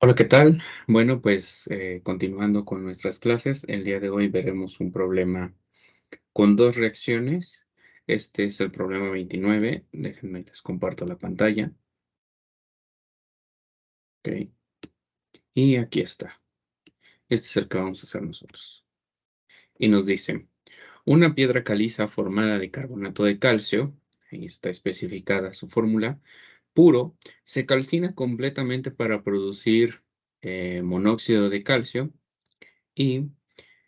Hola, ¿qué tal? Bueno, pues continuando con nuestras clases, el día de hoy veremos un problema con dos reacciones. Este es el problema 29. Déjenme, les comparto la pantalla. Ok. Y aquí está. Este es el que vamos a hacer nosotros. Y nos dice, una piedra caliza formada de carbonato de calcio, ahí está especificada su fórmula, puro, se calcina completamente para producir monóxido de calcio y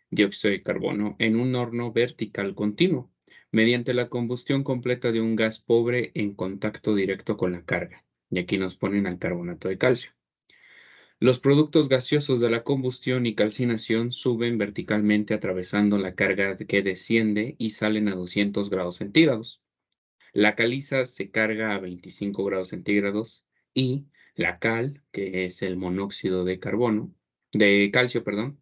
dióxido de carbono en un horno vertical continuo, mediante la combustión completa de un gas pobre en contacto directo con la carga. Y aquí nos ponen al carbonato de calcio. Los productos gaseosos de la combustión y calcinación suben verticalmente atravesando la carga que desciende y salen a 200 grados centígrados. La caliza se carga a 25 grados centígrados y la cal, que es el monóxido de carbono, de calcio, perdón,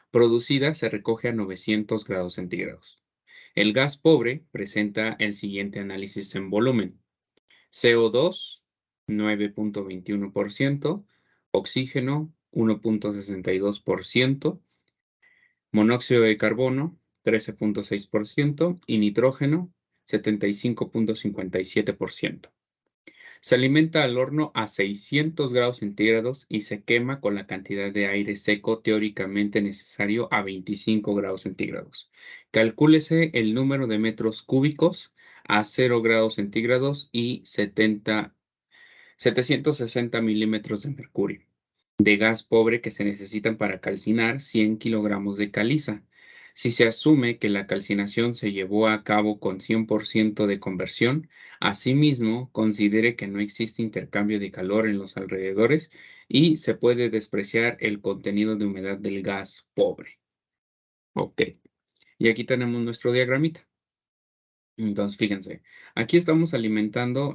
producida se recoge a 900 grados centígrados. El gas pobre presenta el siguiente análisis en volumen. CO2, 9.21%, oxígeno, 1.62%, monóxido de carbono, 13.6% y nitrógeno, 75.57%. Se alimenta al horno a 600 grados centígrados y se quema con la cantidad de aire seco teóricamente necesario a 25 grados centígrados. Calcúlese el número de metros cúbicos a 0 grados centígrados y 760 milímetros de mercurio de gas pobre que se necesitan para calcinar 100 kilogramos de caliza. Si se asume que la calcinación se llevó a cabo con 100% de conversión, asimismo, considere que no existe intercambio de calor en los alrededores y se puede despreciar el contenido de humedad del gas pobre. Ok, y aquí tenemos nuestro diagramita. Entonces, fíjense, aquí estamos alimentando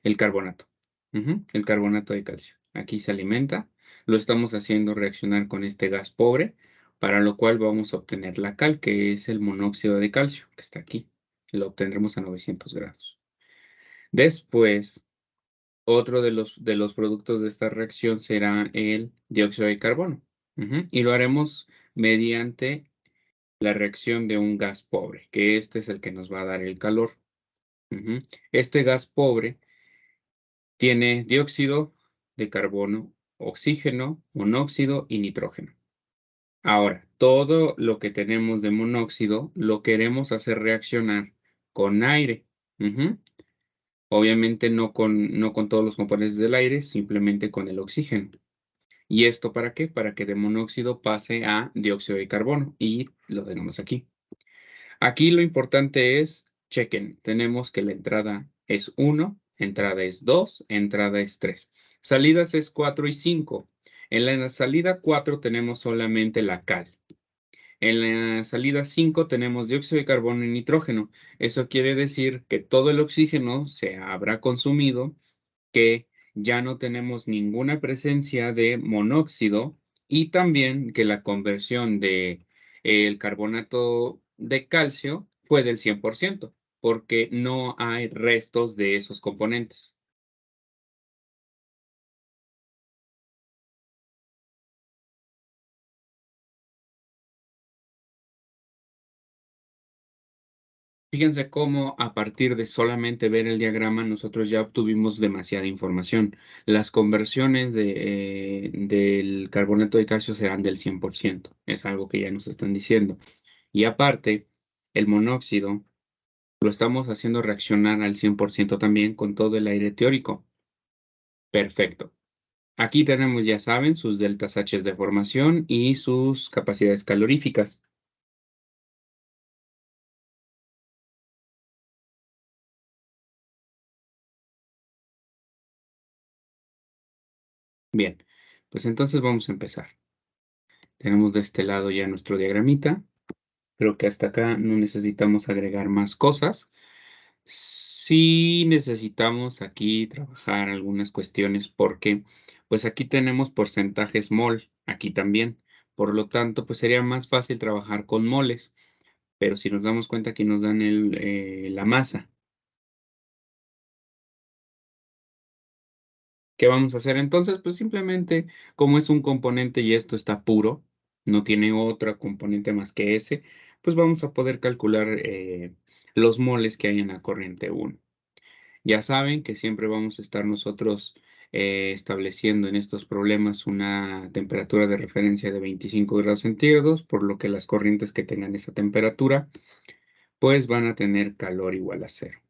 el carbonato. El carbonato de calcio. Aquí se alimenta. Lo estamos haciendo reaccionar con este gas pobre, para lo cual vamos a obtener la cal, que es el monóxido de calcio, que está aquí. Lo obtendremos a 900 grados. Después, otro de los productos de esta reacción será el dióxido de carbono. Y lo haremos mediante la reacción de un gas pobre, que este es el que nos va a dar el calor. Este gas pobre tiene dióxido de carbono, oxígeno, monóxido y nitrógeno. Ahora, todo lo que tenemos de monóxido lo queremos hacer reaccionar con aire. Ujú. Obviamente no con todos los componentes del aire, simplemente con el oxígeno. ¿Y esto para qué? Para que de monóxido pase a dióxido de carbono y lo tenemos aquí. Aquí lo importante es, chequen, tenemos que la entrada es 1, entrada es 2, entrada es 3. Salidas es 4 y 5. En la salida 4 tenemos solamente la cal. En la salida 5 tenemos dióxido de carbono y nitrógeno. Eso quiere decir que todo el oxígeno se habrá consumido, que ya no tenemos ninguna presencia de monóxido y también que la conversión de el carbonato de calcio fue del 100%, porque no hay restos de esos componentes. Fíjense cómo a partir de solamente ver el diagrama nosotros ya obtuvimos demasiada información. Las conversiones del carbonato de calcio serán del 100%. Es algo que ya nos están diciendo. Y aparte, el monóxido lo estamos haciendo reaccionar al 100% también con todo el aire teórico. Perfecto. Aquí tenemos, ya saben, sus deltas H de formación y sus capacidades caloríficas. Bien, pues entonces vamos a empezar. Tenemos de este lado ya nuestro diagramita. Creo que hasta acá no necesitamos agregar más cosas. Sí necesitamos aquí trabajar algunas cuestiones porque, pues aquí tenemos porcentajes mol, aquí también. Por lo tanto, pues sería más fácil trabajar con moles, pero si nos damos cuenta que nos dan la masa. ¿Qué vamos a hacer entonces? Pues simplemente, como es un componente y esto está puro, no tiene otra componente más que ese, pues vamos a poder calcular los moles que hay en la corriente uno. Ya saben que siempre vamos a estar nosotros estableciendo en estos problemas una temperatura de referencia de 25 grados centígrados, por lo que las corrientes que tengan esa temperatura, pues van a tener calor igual a cero.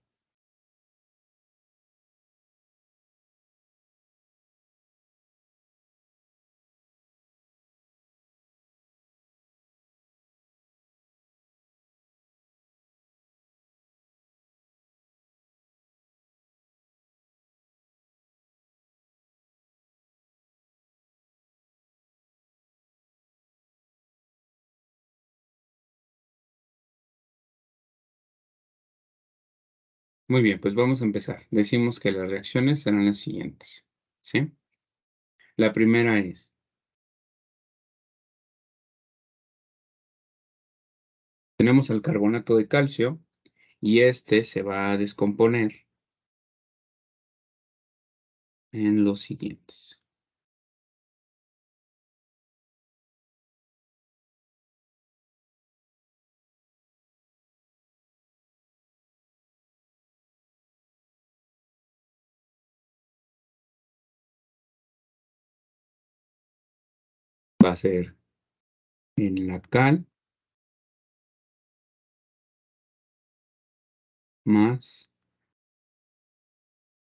Muy bien, pues vamos a empezar. Decimos que las reacciones serán las siguientes, ¿sí? La primera es, tenemos el carbonato de calcio y este se va a descomponer en los siguientes. Va a ser en la cal más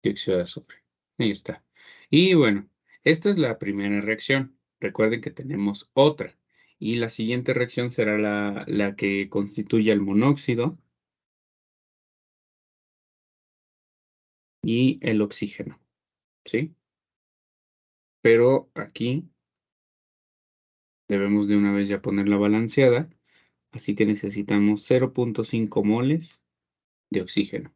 dióxido de azufre. Ahí está. Y bueno, esta es la primera reacción. Recuerden que tenemos otra. Y la siguiente reacción será la que constituye el monóxido y el oxígeno, ¿sí? Pero aquí debemos de una vez ya poner la balanceada, así que necesitamos 0.5 moles de oxígeno.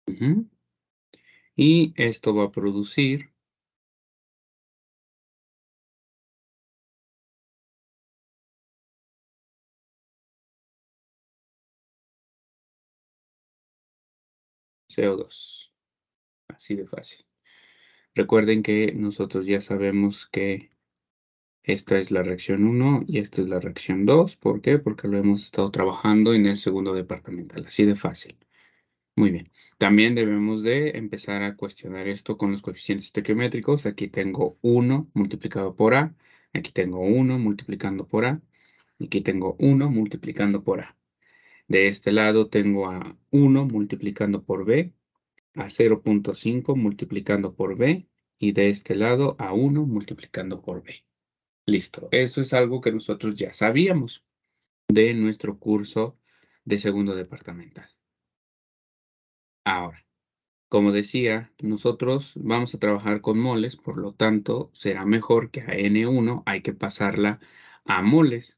Ujú. Y esto va a producir CO2. Así de fácil. Recuerden que nosotros ya sabemos que esta es la reacción uno y esta es la reacción 2. ¿Por qué? Porque lo hemos estado trabajando en el segundo departamental. Así de fácil. Muy bien. También debemos de empezar a cuestionar esto con los coeficientes estequiométricos. Aquí tengo 1 multiplicado por A. Aquí tengo 1 multiplicando por A. Y aquí tengo 1 multiplicando por A. De este lado tengo a 1 multiplicando por B, a 0.5 multiplicando por B, y de este lado a 1 multiplicando por B. Listo. Eso es algo que nosotros ya sabíamos de nuestro curso de segundo departamental. Ahora, como decía, nosotros vamos a trabajar con moles, por lo tanto, será mejor que a N1 hay que pasarla a moles.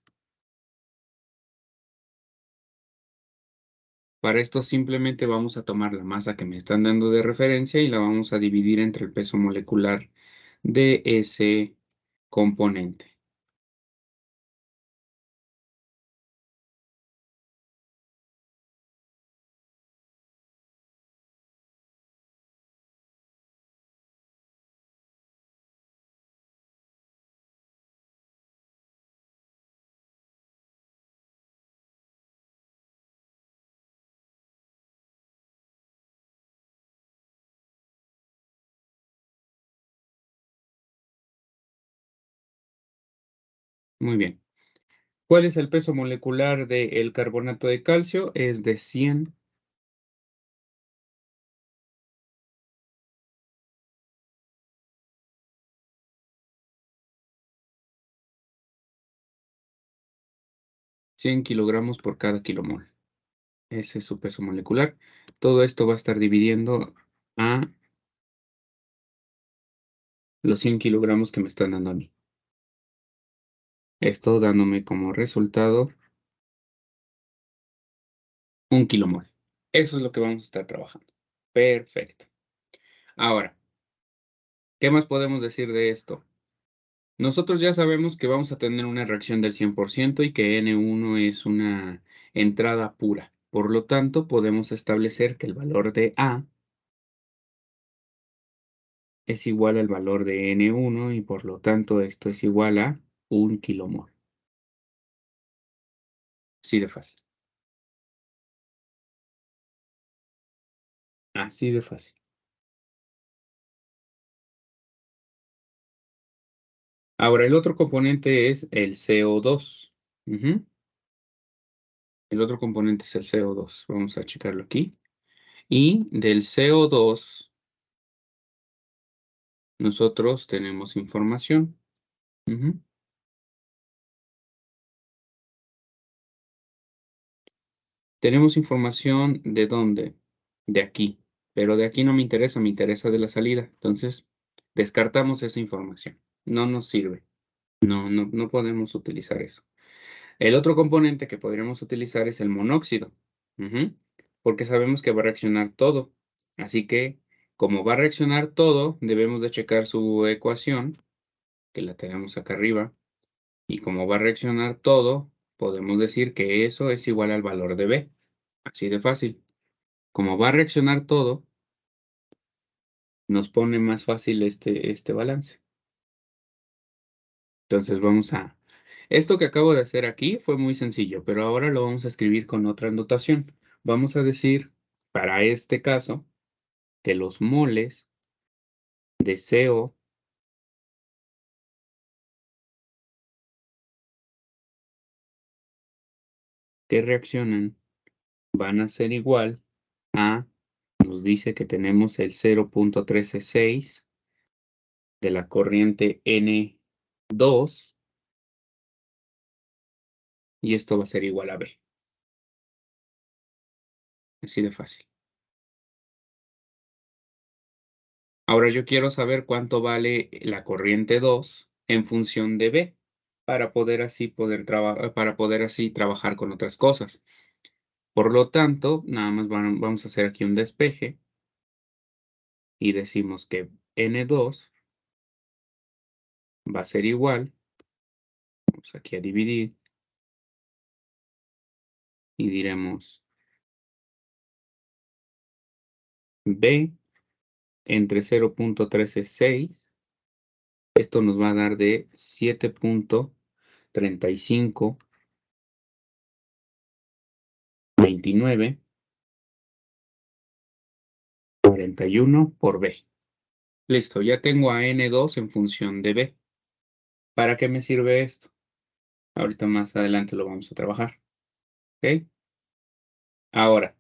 Para esto simplemente vamos a tomar la masa que me están dando de referencia y la vamos a dividir entre el peso molecular de ese componente. Muy bien. ¿Cuál es el peso molecular del carbonato de calcio? Es de 100 kilogramos por cada kilomol. Ese es su peso molecular. Todo esto va a estar dividiendo a los 100 kilogramos que me están dando a mí. Esto dándome como resultado 1 kilomol. Eso es lo que vamos a estar trabajando. Perfecto. Ahora, ¿qué más podemos decir de esto? Nosotros ya sabemos que vamos a tener una reacción del 100% y que N1 es una entrada pura. Por lo tanto, podemos establecer que el valor de A es igual al valor de N1 y por lo tanto esto es igual a 1 kmol. Así de fácil. Así de fácil. Ahora, el otro componente es el CO2. Ujú. El otro componente es el CO2. Vamos a checarlo aquí. Y del CO2 nosotros tenemos información. Ujú. Tenemos información ¿de dónde? De aquí. Pero de aquí no me interesa de la salida. Entonces, descartamos esa información. No nos sirve. No podemos utilizar eso. El otro componente que podríamos utilizar es el monóxido. Ujú. Porque sabemos que va a reaccionar todo. Así que, como va a reaccionar todo, debemos de checar su ecuación, que la tenemos acá arriba. Y como va a reaccionar todo, podemos decir que eso es igual al valor de B. Así de fácil. Como va a reaccionar todo, nos pone más fácil este balance. Entonces vamos a... Esto que acabo de hacer aquí fue muy sencillo, pero ahora lo vamos a escribir con otra notación. Vamos a decir, para este caso, que los moles de CO que reaccionan van a ser igual a, nos dice que tenemos el 0.136 de la corriente N2 y esto va a ser igual a B. Así de fácil. Ahora yo quiero saber cuánto vale la corriente 2 en función de B, para poder así trabajar con otras cosas. Por lo tanto, nada más vamos a hacer aquí un despeje y decimos que N2 va a ser igual, vamos aquí a dividir y diremos B entre 0.136, esto nos va a dar de 7.3529 41 por B. Listo, ya tengo a N2 en función de B. ¿Para qué me sirve esto? Ahorita más adelante lo vamos a trabajar, ¿ok? Ahora,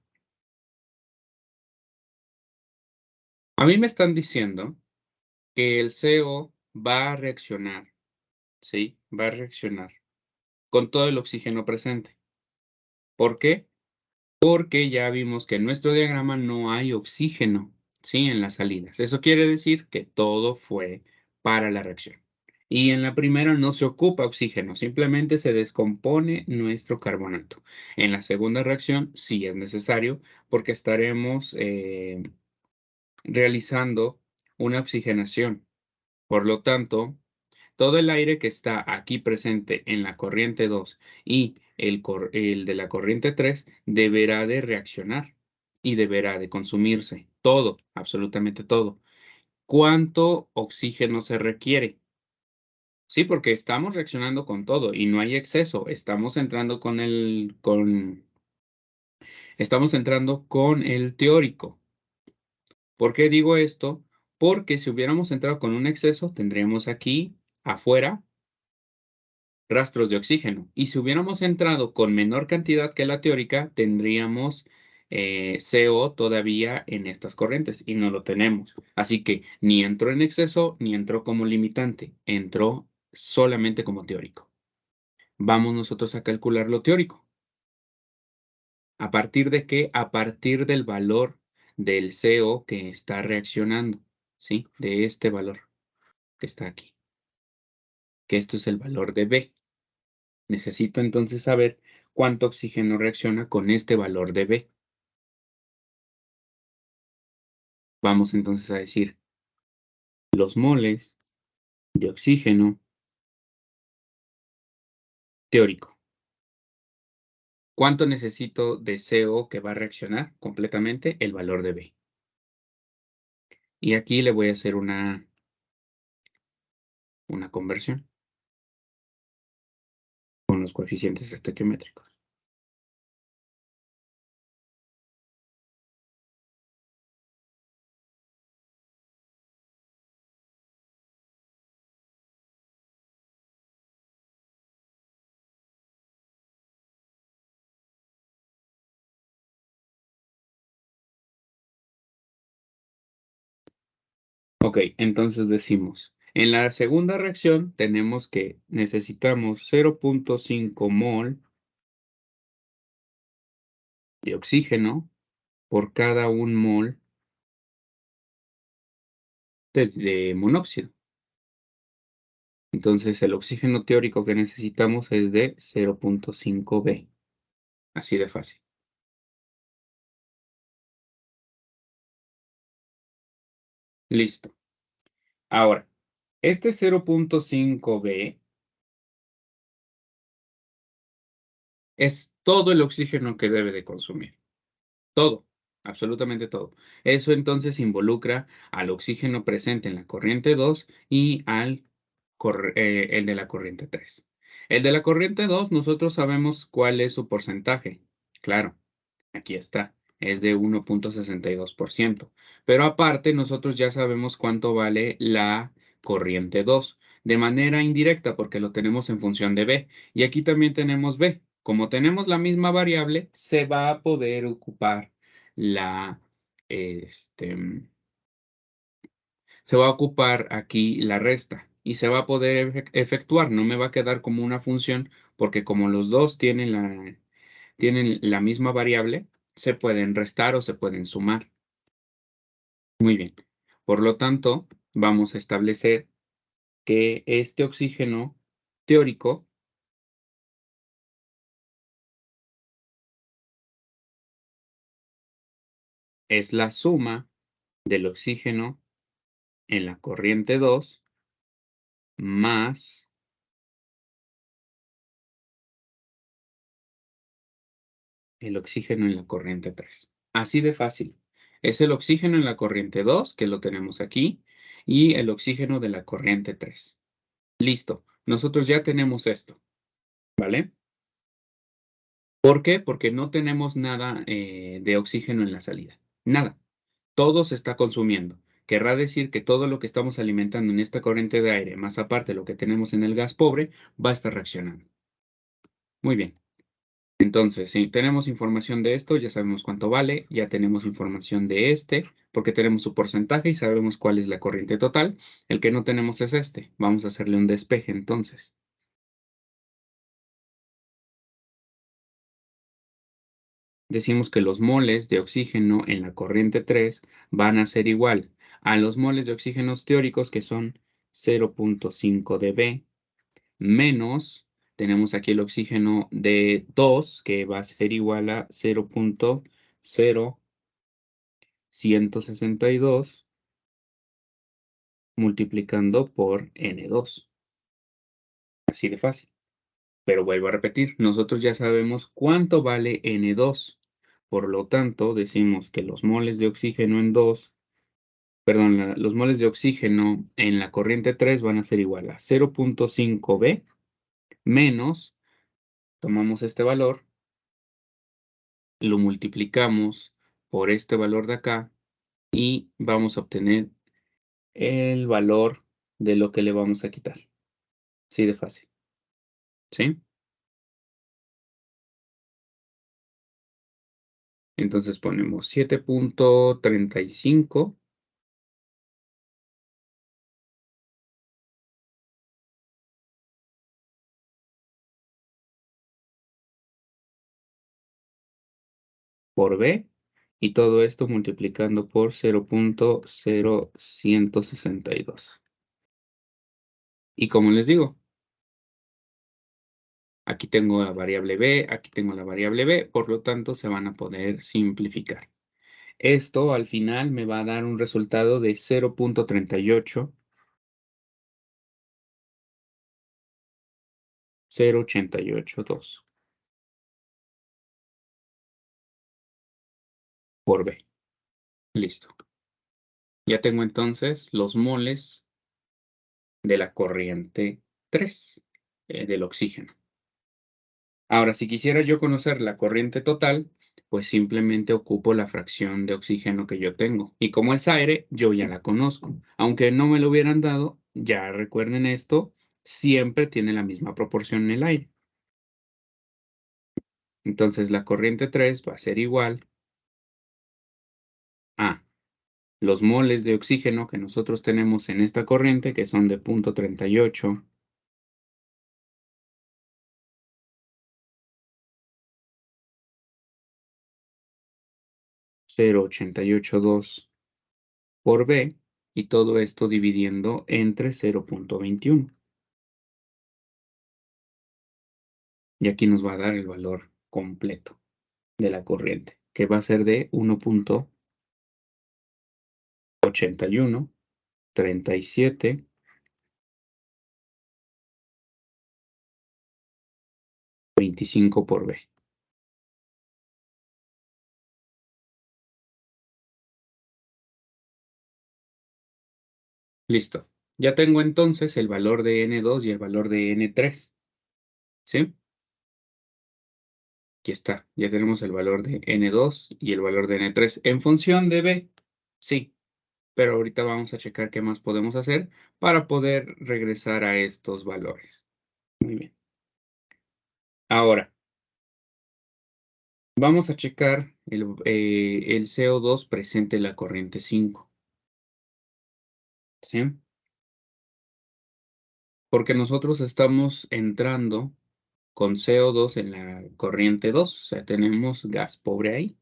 a mí me están diciendo que el CO va a reaccionar, ¿sí? Va a reaccionar con todo el oxígeno presente. ¿Por qué? Porque ya vimos que en nuestro diagrama no hay oxígeno, ¿sí? En las salidas. Eso quiere decir que todo fue para la reacción. Y en la primera no se ocupa oxígeno, simplemente se descompone nuestro carbonato. En la segunda reacción sí es necesario porque estaremos realizando una oxigenación. Por lo tanto, todo el aire que está aquí presente en la corriente 2 y el de la corriente 3 deberá de reaccionar y deberá de consumirse. Todo, absolutamente todo. ¿Cuánto oxígeno se requiere? Sí, porque estamos reaccionando con todo y no hay exceso. Estamos entrando con el teórico. ¿Por qué digo esto? Porque si hubiéramos entrado con un exceso, tendríamos aquí afuera rastros de oxígeno. Y si hubiéramos entrado con menor cantidad que la teórica, tendríamos CO todavía en estas corrientes y no lo tenemos. Así que ni entró en exceso ni entró como limitante, entró solamente como teórico. Vamos nosotros a calcular lo teórico. ¿A partir de qué? A partir del valor del CO que está reaccionando, ¿sí? De este valor que está aquí, que esto es el valor de B. Necesito entonces saber cuánto oxígeno reacciona con este valor de B. Vamos entonces a decir los moles de oxígeno teórico. ¿Cuánto necesito de CO que va a reaccionar completamente? El valor de B. Y aquí le voy a hacer una conversión con los coeficientes estequiométricos. Ok, entonces decimos, en la segunda reacción tenemos que necesitamos 0.5 mol de oxígeno por cada 1 mol de monóxido. Entonces el oxígeno teórico que necesitamos es de 0.5 B. Así de fácil. Listo. Ahora, este 0.5 B es todo el oxígeno que debe de consumir. Todo, absolutamente todo. Eso entonces involucra al oxígeno presente en la corriente 2 y el de la corriente 3. El de la corriente 2, nosotros sabemos cuál es su porcentaje. Claro, aquí está, es de 1.62%. Pero aparte, nosotros ya sabemos cuánto vale la corriente 2 de manera indirecta porque lo tenemos en función de B. Y aquí también tenemos B. Como tenemos la misma variable, se va a poder ocupar la, este, se va a ocupar aquí la resta y se va a poder efectuar. No me va a quedar como una función porque como los dos tienen la misma variable, se pueden restar o se pueden sumar. Muy bien. Por lo tanto, vamos a establecer que este oxígeno teórico es la suma del oxígeno en la corriente 2 más el oxígeno en la corriente 3. Así de fácil. Es el oxígeno en la corriente 2, que lo tenemos aquí, y el oxígeno de la corriente 3. Listo. Nosotros ya tenemos esto, ¿vale? ¿Por qué? Porque no tenemos nada de oxígeno en la salida. Nada. Todo se está consumiendo. Querrá decir que todo lo que estamos alimentando en esta corriente de aire, más aparte lo que tenemos en el gas pobre, va a estar reaccionando. Muy bien. Entonces, si tenemos información de esto, ya sabemos cuánto vale, ya tenemos información de este, porque tenemos su porcentaje y sabemos cuál es la corriente total. El que no tenemos es este. Vamos a hacerle un despeje entonces. Decimos que los moles de oxígeno en la corriente 3 van a ser igual a los moles de oxígenos teóricos que son 0.5 dB menos, tenemos aquí el oxígeno de 2 que va a ser igual a 0.0162 multiplicando por N2. Así de fácil. Pero vuelvo a repetir, nosotros ya sabemos cuánto vale N2. Por lo tanto, decimos que los moles de oxígeno en 2, perdón, los moles de oxígeno en la corriente 3 van a ser igual a 0.5 B menos, tomamos este valor, lo multiplicamos por este valor de acá y vamos a obtener el valor de lo que le vamos a quitar. Así de fácil. ¿Sí? Entonces ponemos 7.35 por B y todo esto multiplicando por 0.0162. Y como les digo, aquí tengo la variable B, aquí tengo la variable B, por lo tanto se van a poder simplificar. Esto al final me va a dar un resultado de 0.38082. por B. Listo. Ya tengo entonces los moles de la corriente 3 del oxígeno. Ahora, si quisiera yo conocer la corriente total, pues simplemente ocupo la fracción de oxígeno que yo tengo. Y como es aire, yo ya la conozco. Aunque no me lo hubieran dado, ya recuerden esto, siempre tiene la misma proporción en el aire. Entonces, la corriente 3 va a ser igual a los moles de oxígeno que nosotros tenemos en esta corriente, que son de 0.38, 0.882 por B, y todo esto dividiendo entre 0.21. Y aquí nos va a dar el valor completo de la corriente, que va a ser de 1.813725 por B. Listo. Ya tengo entonces el valor de N2 y el valor de N3, ¿sí? Aquí está, ya tenemos el valor de N2 y el valor de N3 en función de B. Sí, pero ahorita vamos a checar qué más podemos hacer para poder regresar a estos valores. Muy bien. Ahora, vamos a checar el CO2 presente en la corriente 5, ¿sí? Porque nosotros estamos entrando con CO2 en la corriente 2, o sea, tenemos gas pobre ahí.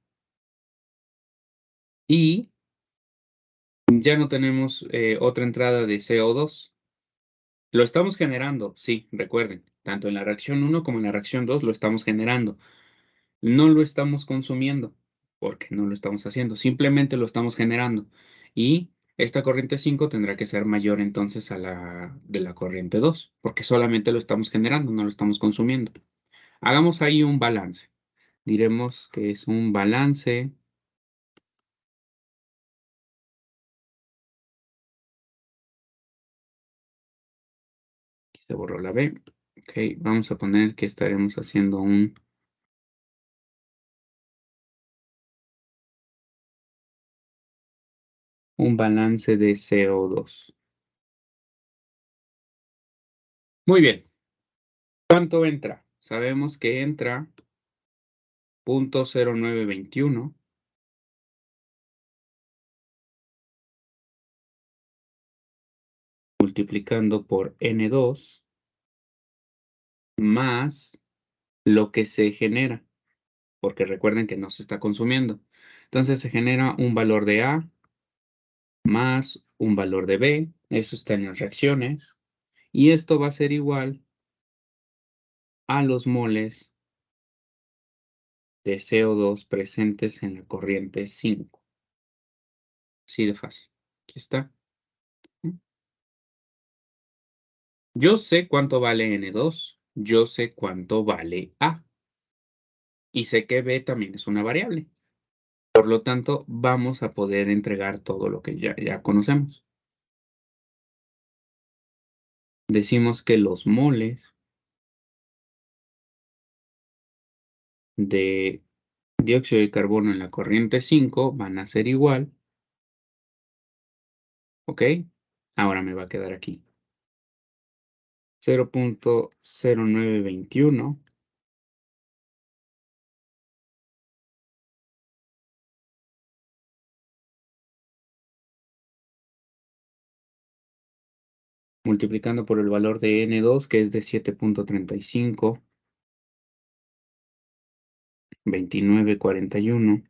Y ya no tenemos otra entrada de CO2. Lo estamos generando, sí, recuerden, tanto en la reacción 1 como en la reacción 2 lo estamos generando. No lo estamos consumiendo, porque no lo estamos haciendo, simplemente lo estamos generando. Y esta corriente 5 tendrá que ser mayor entonces a la de la corriente 2, porque solamente lo estamos generando, no lo estamos consumiendo. Hagamos ahí un balance. Diremos que es un balance. Aquí se borró la B. Ok, vamos a poner que estaremos haciendo un balance de CO2. Muy bien. ¿Cuánto entra? Sabemos que entra 0.0921 multiplicando por N2 más lo que se genera, porque recuerden que no se está consumiendo. Entonces se genera un valor de A más un valor de B, eso está en las reacciones, y esto va a ser igual a los moles de CO2 presentes en la corriente 5. Así de fácil. Aquí está. Yo sé cuánto vale N2, yo sé cuánto vale A, y sé que B también es una variable. Por lo tanto, vamos a poder entregar todo lo que ya conocemos. Decimos que los moles de dióxido de carbono en la corriente 5 van a ser igual, ¿ok? Ahora me va a quedar aquí 0.0921 multiplicando por el valor de N2, que es de 7.35, 2941,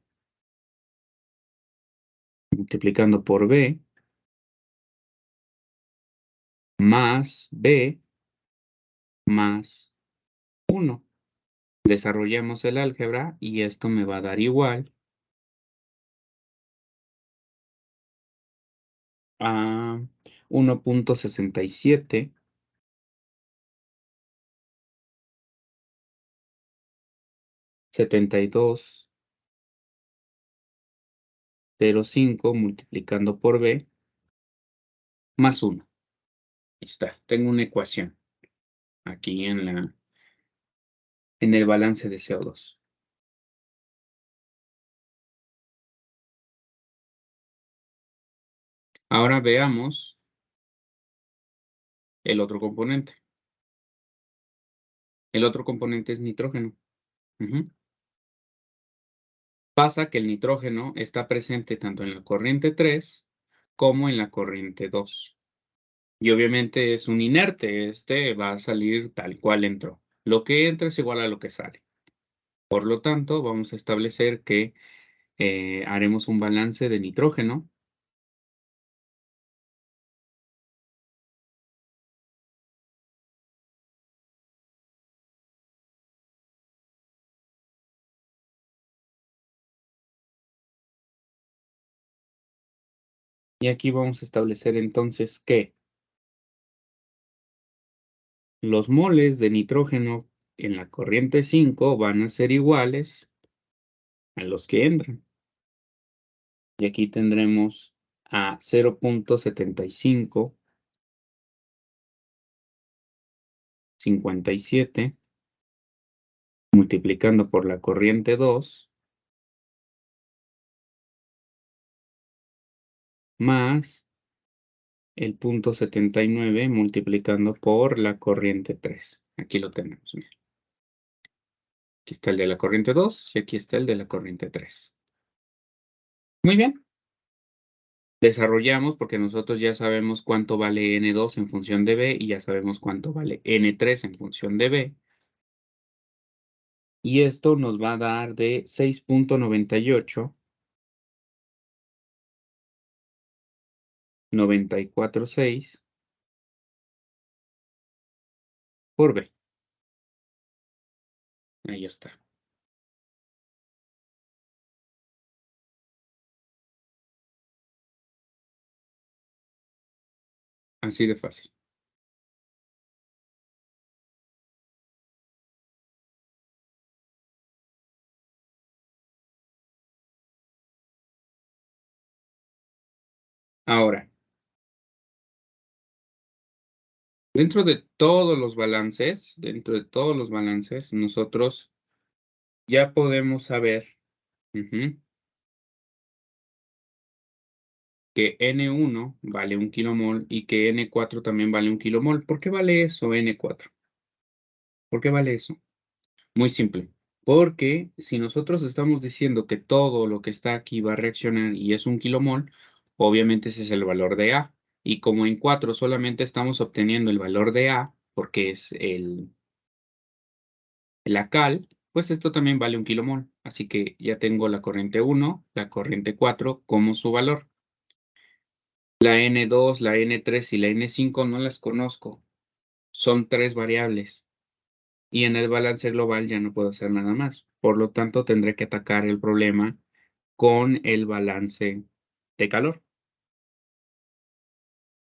multiplicando por B, más B, más 1. Desarrollamos el álgebra y esto me va a dar igual a 1.67, 72 0,5 multiplicando por B más 1. Ahí está. Tengo una ecuación aquí en el balance de CO2. Ahora veamos el otro componente. El otro componente es nitrógeno. Ujú. Pasa que el nitrógeno está presente tanto en la corriente 3 como en la corriente 2. Y obviamente es un inerte, este va a salir tal cual entró. Lo que entra es igual a lo que sale. Por lo tanto, vamos a establecer que haremos un balance de nitrógeno. Y aquí vamos a establecer entonces que los moles de nitrógeno en la corriente 5 van a ser iguales a los que entran. Y aquí tendremos a 0,7557 multiplicando por la corriente 2 más el 0,79 multiplicando por la corriente 3. Aquí lo tenemos, mira. Aquí está el de la corriente 2 y aquí está el de la corriente 3. Muy bien. Desarrollamos porque nosotros ya sabemos cuánto vale N2 en función de B y ya sabemos cuánto vale N3 en función de B. Y esto nos va a dar de 6.98946 por B. Ahí está. Así de fácil. Ahora, dentro de todos los balances, nosotros ya podemos saber que N1 vale 1 kilomol y que N4 también vale 1 kilomol. ¿Por qué vale eso, N4? ¿Por qué vale eso? Muy simple. Porque si nosotros estamos diciendo que todo lo que está aquí va a reaccionar y es 1 kilomol, obviamente ese es el valor de A. Y como en 4 solamente estamos obteniendo el valor de A, porque es la cal, pues esto también vale 1 kilomol. Así que ya tengo la corriente 1, la corriente 4 como su valor. La N2, la N3 y la N5 no las conozco. Son 3 variables. Y en el balance global ya no puedo hacer nada más. Por lo tanto, tendré que atacar el problema con el balance de calor.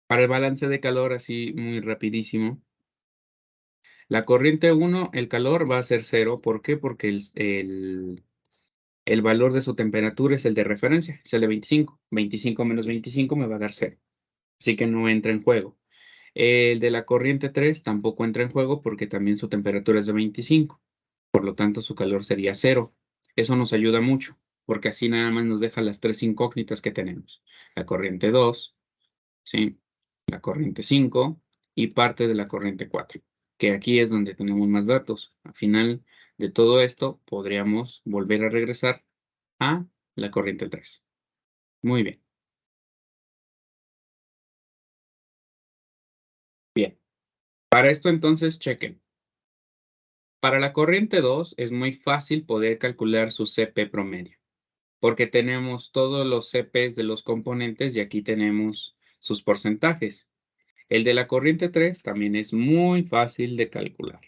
Para el balance de calor, así muy rapidísimo, la corriente 1, el calor va a ser 0. ¿Por qué? Porque el valor de su temperatura es el de referencia, es el de 25. 25 menos 25 me va a dar 0. Así que no entra en juego. El de la corriente 3 tampoco entra en juego porque también su temperatura es de 25. Por lo tanto, su calor sería 0. Eso nos ayuda mucho, porque así nada más nos deja las 3 incógnitas que tenemos. La corriente 2, ¿sí? La corriente 5 y parte de la corriente 4, que aquí es donde tenemos más datos. Al final de todo esto, podríamos volver a regresar a la corriente 3. Muy bien. Bien. Para esto entonces, chequen. Para la corriente 2 es muy fácil poder calcular su CP promedio, porque tenemos todos los CPs de los componentes y aquí tenemos sus porcentajes. El de la corriente 3 también es muy fácil de calcular.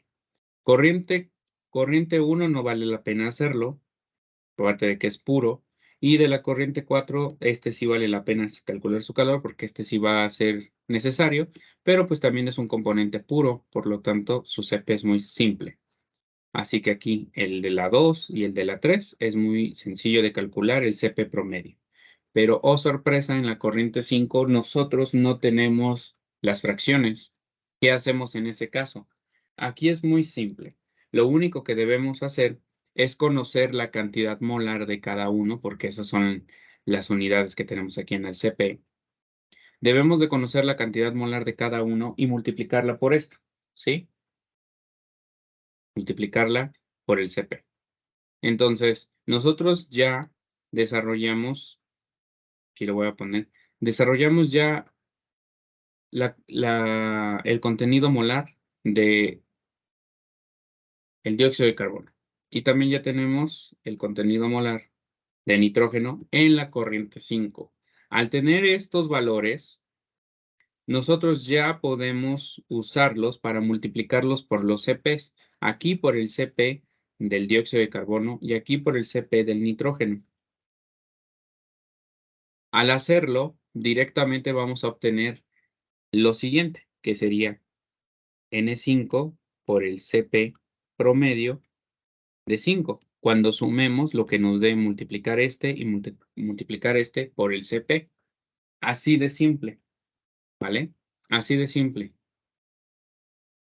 Corriente, corriente 1 no vale la pena hacerlo, aparte de que es puro. Y de la corriente 4, este sí vale la pena calcular su calor porque este sí va a ser necesario, pero pues también es un componente puro, por lo tanto su CP es muy simple. Así que aquí el de la 2 y el de la 3 es muy sencillo de calcular el CP promedio. Pero, oh sorpresa, en la corriente 5 nosotros no tenemos las fracciones. ¿Qué hacemos en ese caso? Aquí es muy simple. Lo único que debemos hacer es conocer la cantidad molar de cada uno, porque esas son las unidades que tenemos aquí en el CP. Debemos de conocer la cantidad molar de cada uno y multiplicarla por esto, ¿sí? Multiplicarla por el CP. Entonces, nosotros ya desarrollamos, aquí lo voy a poner, desarrollamos ya el contenido molar de el dióxido de carbono. Y también ya tenemos el contenido molar de nitrógeno en la corriente 5. Al tener estos valores, nosotros ya podemos usarlos para multiplicarlos por los CPs. Aquí por el CP del dióxido de carbono y aquí por el CP del nitrógeno. Al hacerlo, directamente vamos a obtener lo siguiente, que sería N5 por el CP promedio de 5, cuando sumemos lo que nos dé multiplicar este y multiplicar este por el CP. Así de simple, ¿vale? Así de simple.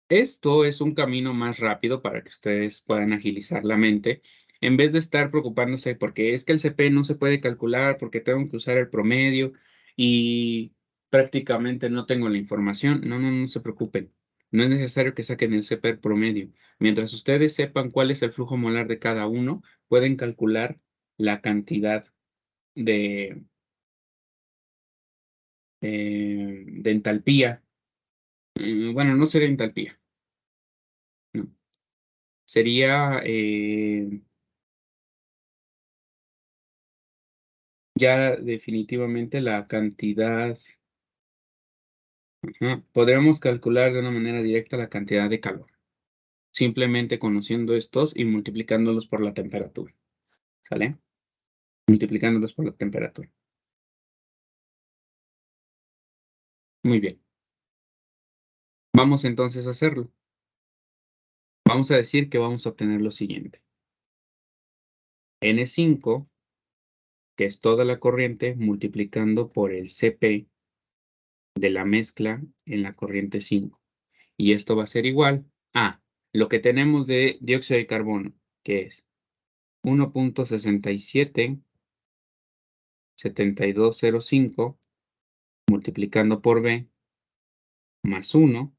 Esto es un camino más rápido para que ustedes puedan agilizar la mente, en vez de estar preocupándose porque es que el CP no se puede calcular, porque tengo que usar el promedio y prácticamente no tengo la información. No, no, no se preocupen. No es necesario que saquen el CP promedio. Mientras ustedes sepan cuál es el flujo molar de cada uno, pueden calcular la cantidad de, de entalpía. Bueno, no sería entalpía, no. Sería ya definitivamente la cantidad, podríamos calcular de una manera directa la cantidad de calor, simplemente conociendo estos y multiplicándolos por la temperatura, ¿sale? Multiplicándolos por la temperatura. Muy bien. Vamos entonces a hacerlo. Vamos a decir que vamos a obtener lo siguiente. N5, que es toda la corriente, multiplicando por el CP de la mezcla en la corriente 5. Y esto va a ser igual a lo que tenemos de dióxido de carbono, que es 1.677205 multiplicando por B más 1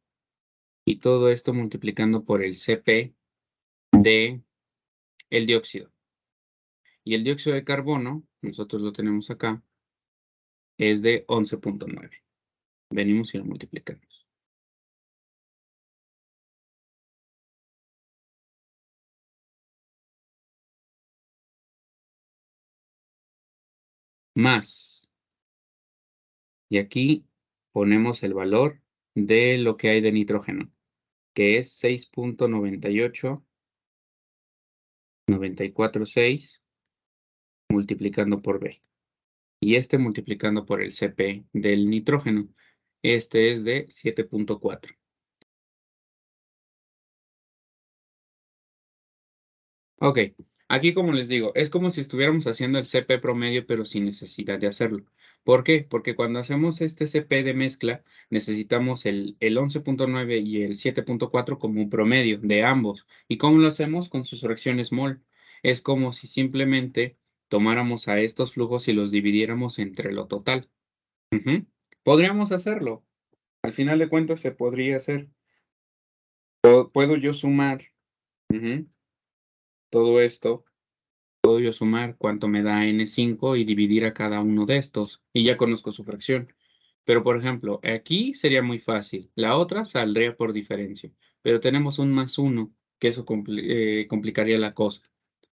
y todo esto multiplicando por el CP de el dióxido. Y el dióxido de carbono, nosotros lo tenemos acá, es de 11.9. Venimos y lo multiplicamos. Más. Y aquí ponemos el valor de lo que hay de nitrógeno, que es 6.98946 multiplicando por B. Y este multiplicando por el CP del nitrógeno. Este es de 7.4. Ok, aquí como les digo, es como si estuviéramos haciendo el CP promedio, pero sin necesidad de hacerlo. ¿Por qué? Porque cuando hacemos este CP de mezcla, necesitamos el 11.9 y el 7.4 como un promedio de ambos. ¿Y cómo lo hacemos? Con sus fracciones mol. Es como si simplemente tomáramos a estos flujos y los dividiéramos entre lo total. Podríamos hacerlo. Al final de cuentas se podría hacer. Puedo yo sumar todo esto, puedo yo sumar cuánto me da N5 y dividir a cada uno de estos, y ya conozco su fracción. Pero, por ejemplo, aquí sería muy fácil. La otra saldría por diferencia, pero tenemos un más 1, que eso complicaría la cosa.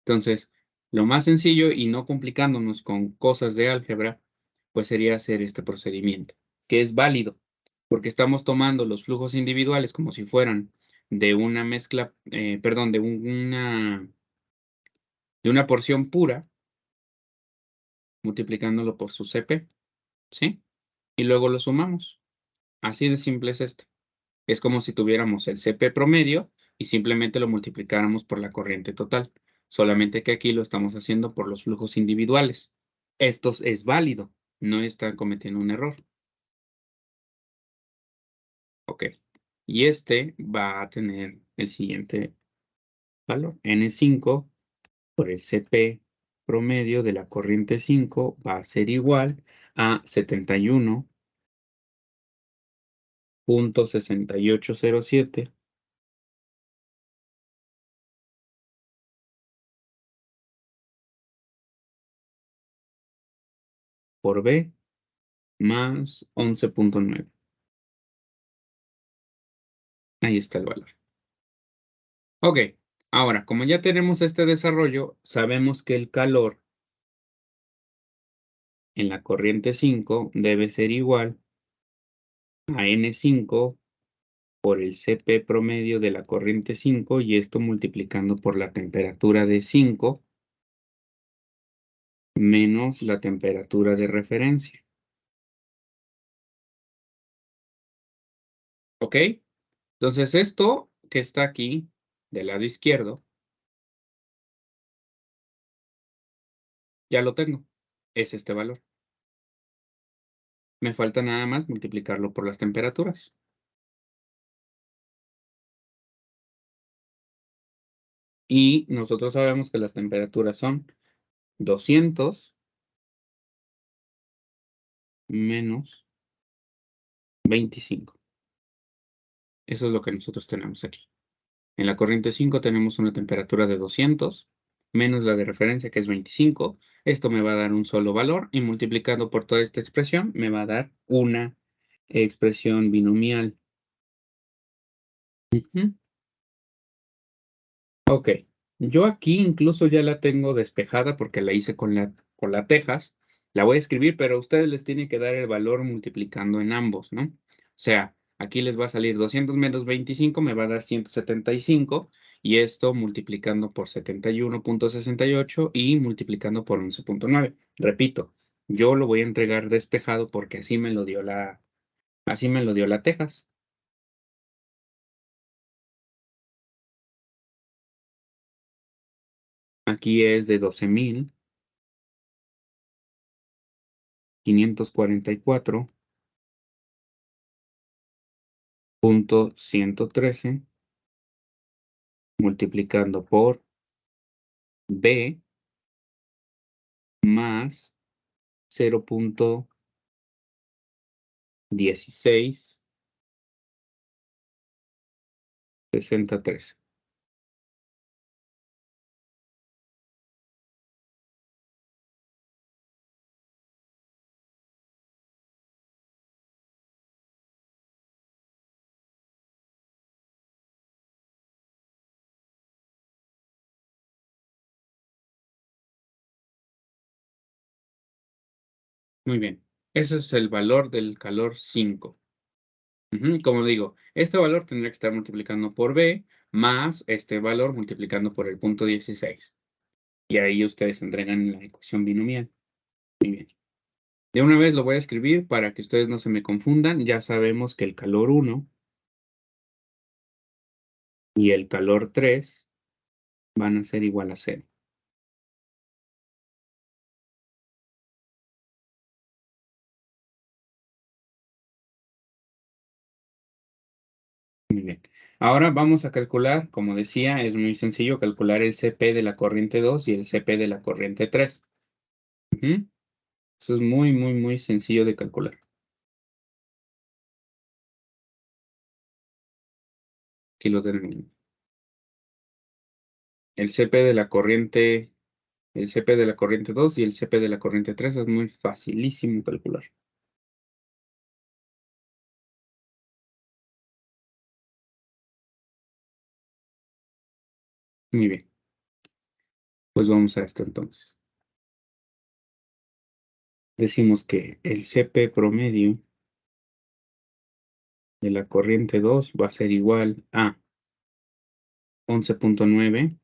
Entonces, lo más sencillo y no complicándonos con cosas de álgebra, pues sería hacer este procedimiento, que es válido, porque estamos tomando los flujos individuales como si fueran de una mezcla, perdón, de una porción pura, multiplicándolo por su CP, ¿sí? Y luego lo sumamos. Así de simple es esto. Es como si tuviéramos el CP promedio y simplemente lo multiplicáramos por la corriente total, solamente que aquí lo estamos haciendo por los flujos individuales. Esto es válido, no están cometiendo un error. Ok. Y este va a tener el siguiente valor. N5 por el CP promedio de la corriente 5 va a ser igual a 71.6807 por B más 11.9. Ahí está el valor. Ok, ahora, como ya tenemos este desarrollo, sabemos que el calor en la corriente 5 debe ser igual a N5 por el CP promedio de la corriente 5 y esto multiplicando por la temperatura de 5 menos la temperatura de referencia. ¿Ok? Entonces esto que está aquí del lado izquierdo, ya lo tengo. Es este valor. Me falta nada más multiplicarlo por las temperaturas. Y nosotros sabemos que las temperaturas son 200 menos 25. Eso es lo que nosotros tenemos aquí. En la corriente 5 tenemos una temperatura de 200 menos la de referencia, que es 25. Esto me va a dar un solo valor y multiplicando por toda esta expresión me va a dar una expresión binomial. Ujú. Ok, yo aquí incluso ya la tengo despejada porque la hice con la Texas. La voy a escribir, pero a ustedes les tiene que dar el valor multiplicando en ambos, ¿no? O sea, aquí les va a salir 200 menos 25, me va a dar 175, y esto multiplicando por 71.68 y multiplicando por 11.9. Repito, yo lo voy a entregar despejado porque así me lo dio la Texas. Aquí es de 12.544.113 multiplicando por B más 0.1663. Muy bien. Ese es el valor del calor 5. Ujú, como digo, este valor tendría que estar multiplicando por B más este valor multiplicando por el punto 16. Y ahí ustedes entregan la ecuación binomial. Muy bien. De una vez lo voy a escribir para que ustedes no se me confundan. Ya sabemos que el calor 1 y el calor 3 van a ser igual a 0. Muy bien. Ahora vamos a calcular, como decía, es muy sencillo calcular el CP de la corriente 2 y el CP de la corriente 3. Ujú. Eso es muy, muy, muy sencillo de calcular. Aquí lo tenemos. El CP de la corriente, el CP de la corriente 2 y el CP de la corriente 3 es muy facilísimo calcular. Muy bien. Pues vamos a esto entonces. Decimos que el CP promedio de la corriente 2 va a ser igual a 11.9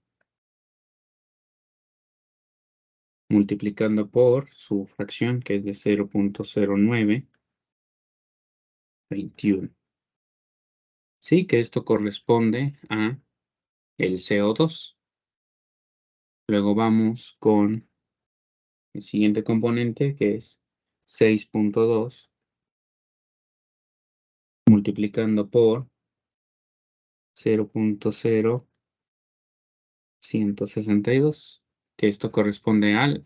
multiplicando por su fracción, que es de 0.0921. Sí, que esto corresponde a el CO2. Luego vamos con el siguiente componente, que es 6.2, multiplicando por 0.0162, que esto corresponde al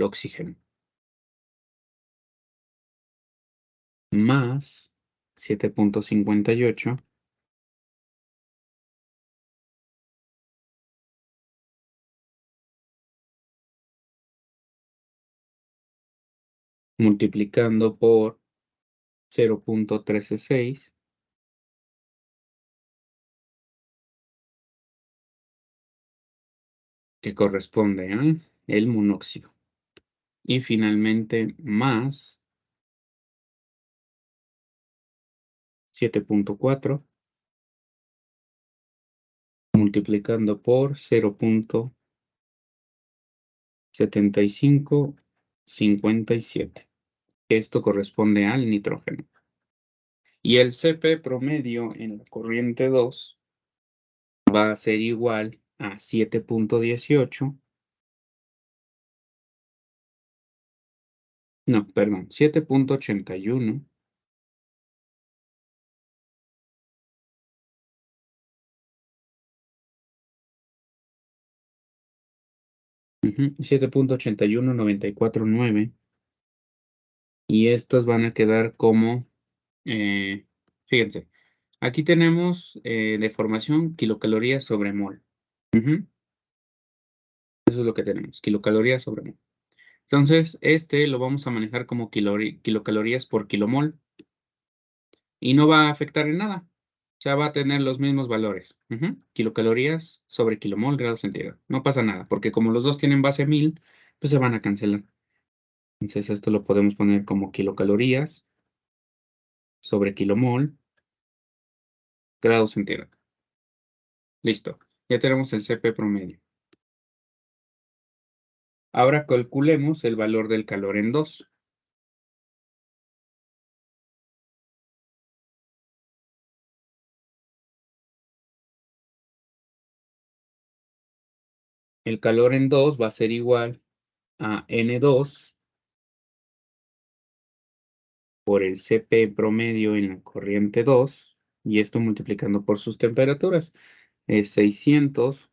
oxígeno, más 7.58 multiplicando por 0.136, que corresponde al monóxido. Y finalmente más 7.4 multiplicando por 0.7557, que esto corresponde al nitrógeno. Y el Cp promedio en la corriente 2 va a ser igual a 7.18, no, perdón, 7.81 7.81949, y estos van a quedar como, fíjense, aquí tenemos de formación kilocalorías sobre mol. Eso es lo que tenemos, kilocalorías sobre mol. Entonces, este lo vamos a manejar como kilocalorías por kilomol y no va a afectar en nada. O sea, va a tener los mismos valores. Kilocalorías sobre kilomol grado centígrado. No pasa nada, porque como los dos tienen base 1000, pues se van a cancelar. Entonces, esto lo podemos poner como kilocalorías sobre kilomol grado centígrado. Listo. Ya tenemos el Cp promedio. Ahora calculemos el valor del calor en 2. El calor en 2 va a ser igual a N2 por el Cp promedio en la corriente 2, y esto multiplicando por sus temperaturas. Es 600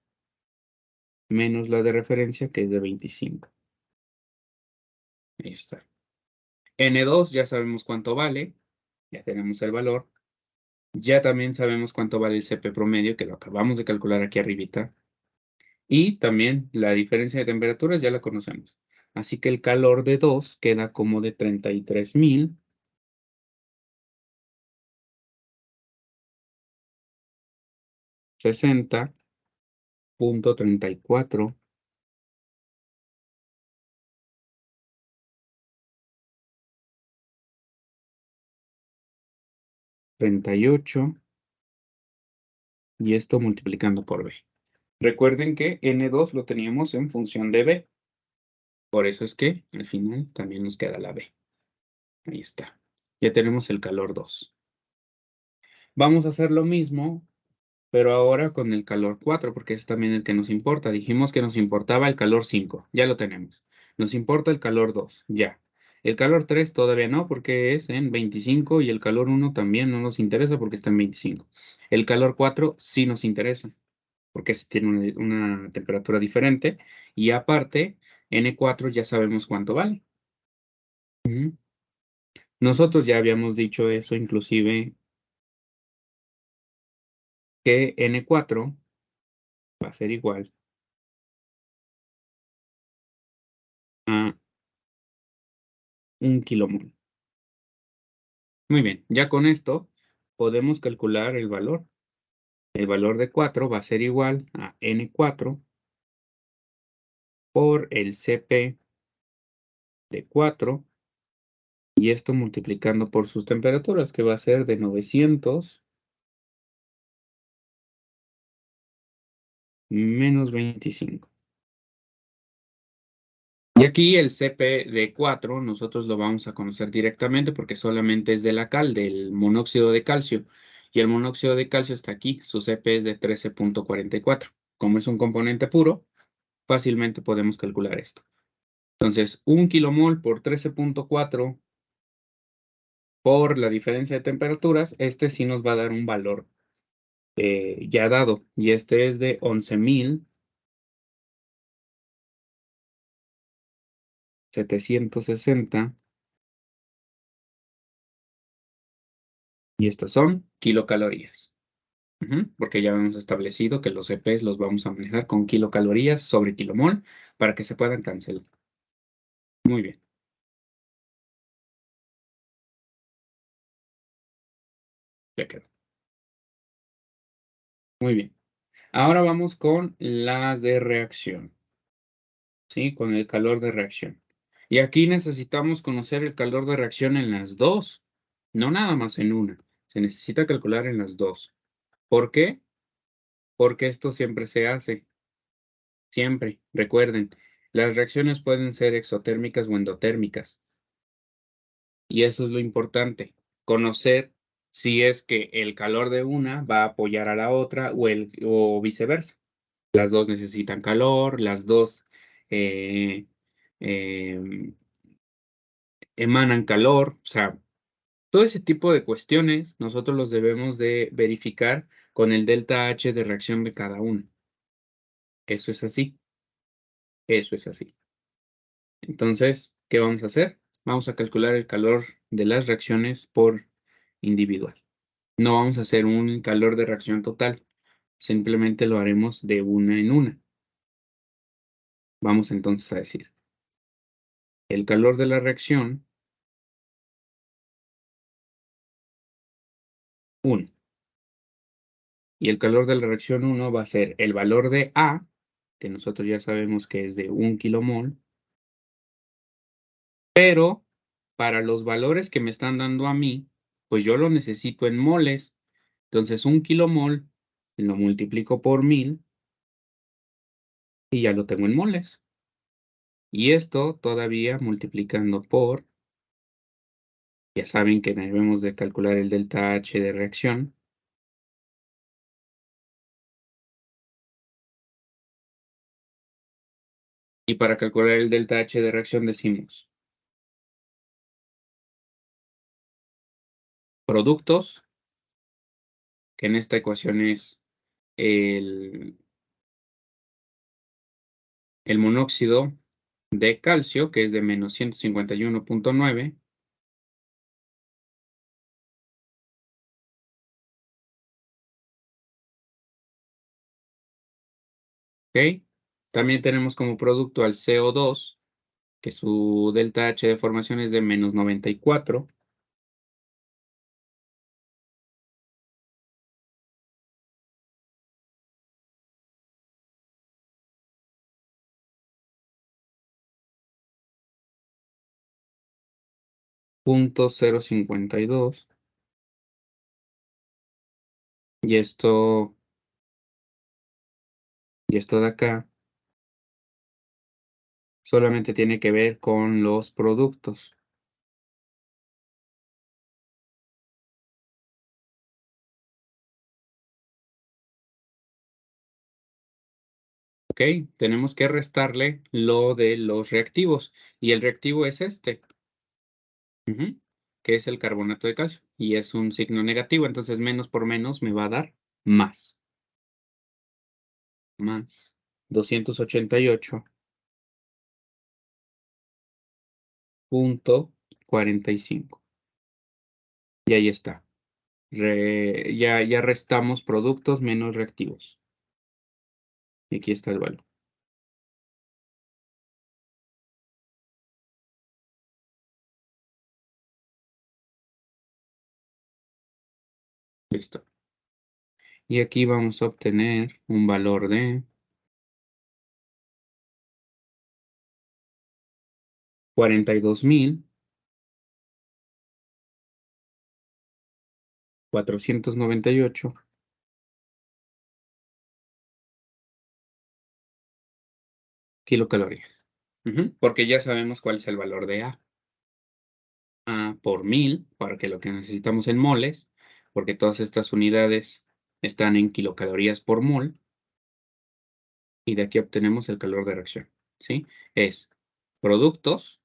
menos la de referencia, que es de 25. Ahí está. N2 ya sabemos cuánto vale, ya tenemos el valor. Ya también sabemos cuánto vale el Cp promedio, que lo acabamos de calcular aquí arribita. Y también la diferencia de temperaturas ya la conocemos. Así que el calor de 2 queda como de 33.060.34, 38, y esto multiplicando por B. Recuerden que N2 lo teníamos en función de B. Por eso es que al final también nos queda la B. Ahí está. Ya tenemos el calor 2. Vamos a hacer lo mismo, pero ahora con el calor 4, porque es también el que nos importa. Dijimos que nos importaba el calor 5. Ya lo tenemos. Nos importa el calor 2. Ya. El calor 3 todavía no, porque es en 25, y el calor 1 también no nos interesa porque está en 25. El calor 4 sí nos interesa, porque se tiene una temperatura diferente, y aparte, N4 ya sabemos cuánto vale. Nosotros ya habíamos dicho eso, inclusive, que N4 va a ser igual a 1 kilomol. Muy bien, ya con esto podemos calcular el valor. El valor de 4 va a ser igual a N4 por el Cp de 4, y esto multiplicando por sus temperaturas, que va a ser de 900 menos 25. Y aquí el Cp de 4 nosotros lo vamos a conocer directamente porque solamente es de la cal, del monóxido de calcio. Y el monóxido de calcio está aquí, su Cp es de 13.44. Como es un componente puro, fácilmente podemos calcular esto. Entonces, 1 kilomol por 13.4 por la diferencia de temperaturas, este sí nos va a dar un valor ya dado, y este es de 11,760, y estas son kilocalorías. Porque ya hemos establecido que los EPs los vamos a manejar con kilocalorías sobre kilomol para que se puedan cancelar. Muy bien, ya quedó. Muy bien. Ahora vamos con las de reacción, ¿sí? Con el calor de reacción. Y aquí necesitamos conocer el calor de reacción en las dos, no nada más en una. Se necesita calcular en las dos. ¿Por qué? Porque esto siempre se hace, siempre. Recuerden, las reacciones pueden ser exotérmicas o endotérmicas. Y eso es lo importante, conocer si es que el calor de una va a apoyar a la otra o viceversa. Las 2 necesitan calor, las 2 eh, em, emanan calor, o sea, todo ese tipo de cuestiones nosotros los debemos de verificar con el delta H de reacción de cada uno. Eso es así, eso es así. Entonces, ¿qué vamos a hacer? Vamos a calcular el calor de las reacciones por individual. No vamos a hacer un calor de reacción total, simplemente lo haremos de una en una. Vamos entonces a decir, el calor de la reacción 1, y el calor de la reacción 1 va a ser el valor de A, que nosotros ya sabemos que es de 1 kilomol, pero para los valores que me están dando a mí, pues yo lo necesito en moles. Entonces 1 kilomol lo multiplico por 1000 y ya lo tengo en moles. Y esto todavía multiplicando por, ya saben que debemos de calcular el delta H de reacción. Y para calcular el delta H de reacción decimos productos, que en esta ecuación es el, el monóxido de calcio, que es de menos 151.9. ¿Ok? También tenemos como producto al CO2, que su delta H de formación es de menos 94. .052, y esto de acá solamente tiene que ver con los productos. ¿Ok? Tenemos que restarle lo de los reactivos, y el reactivo es este, que es el carbonato de calcio, y es un signo negativo, entonces menos por menos me va a dar más. Más 288.45. Y ahí está. Ya restamos productos menos reactivos. Y aquí está el valor. Listo. Y aquí vamos a obtener un valor de 42.498 kilocalorías. Porque ya sabemos cuál es el valor de A por 1000, porque lo que necesitamos en moles, porque todas estas unidades están en kilocalorías por mol, y de aquí obtenemos el calor de reacción, ¿sí? Es productos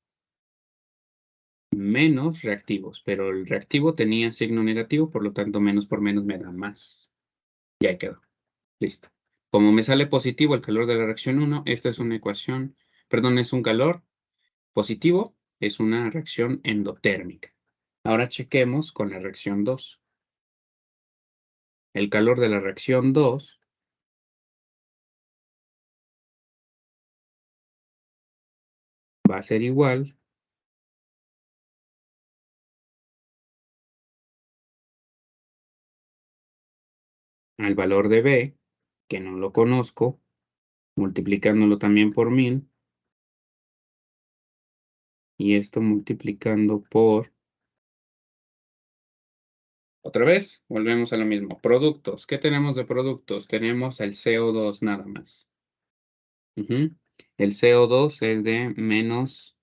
menos reactivos, pero el reactivo tenía signo negativo, por lo tanto, menos por menos me da más. Y ahí quedó. Listo. Como me sale positivo el calor de la reacción 1, esta es una ecuación, perdón, es un calor positivo, es una reacción endotérmica. Ahora chequemos con la reacción 2. El calor de la reacción 2 va a ser igual al valor de B, que no lo conozco, multiplicándolo también por 1000, y esto multiplicando por... Otra vez, volvemos a lo mismo. Productos. ¿Qué tenemos de productos? Tenemos el CO2 nada más. El CO2 es de menos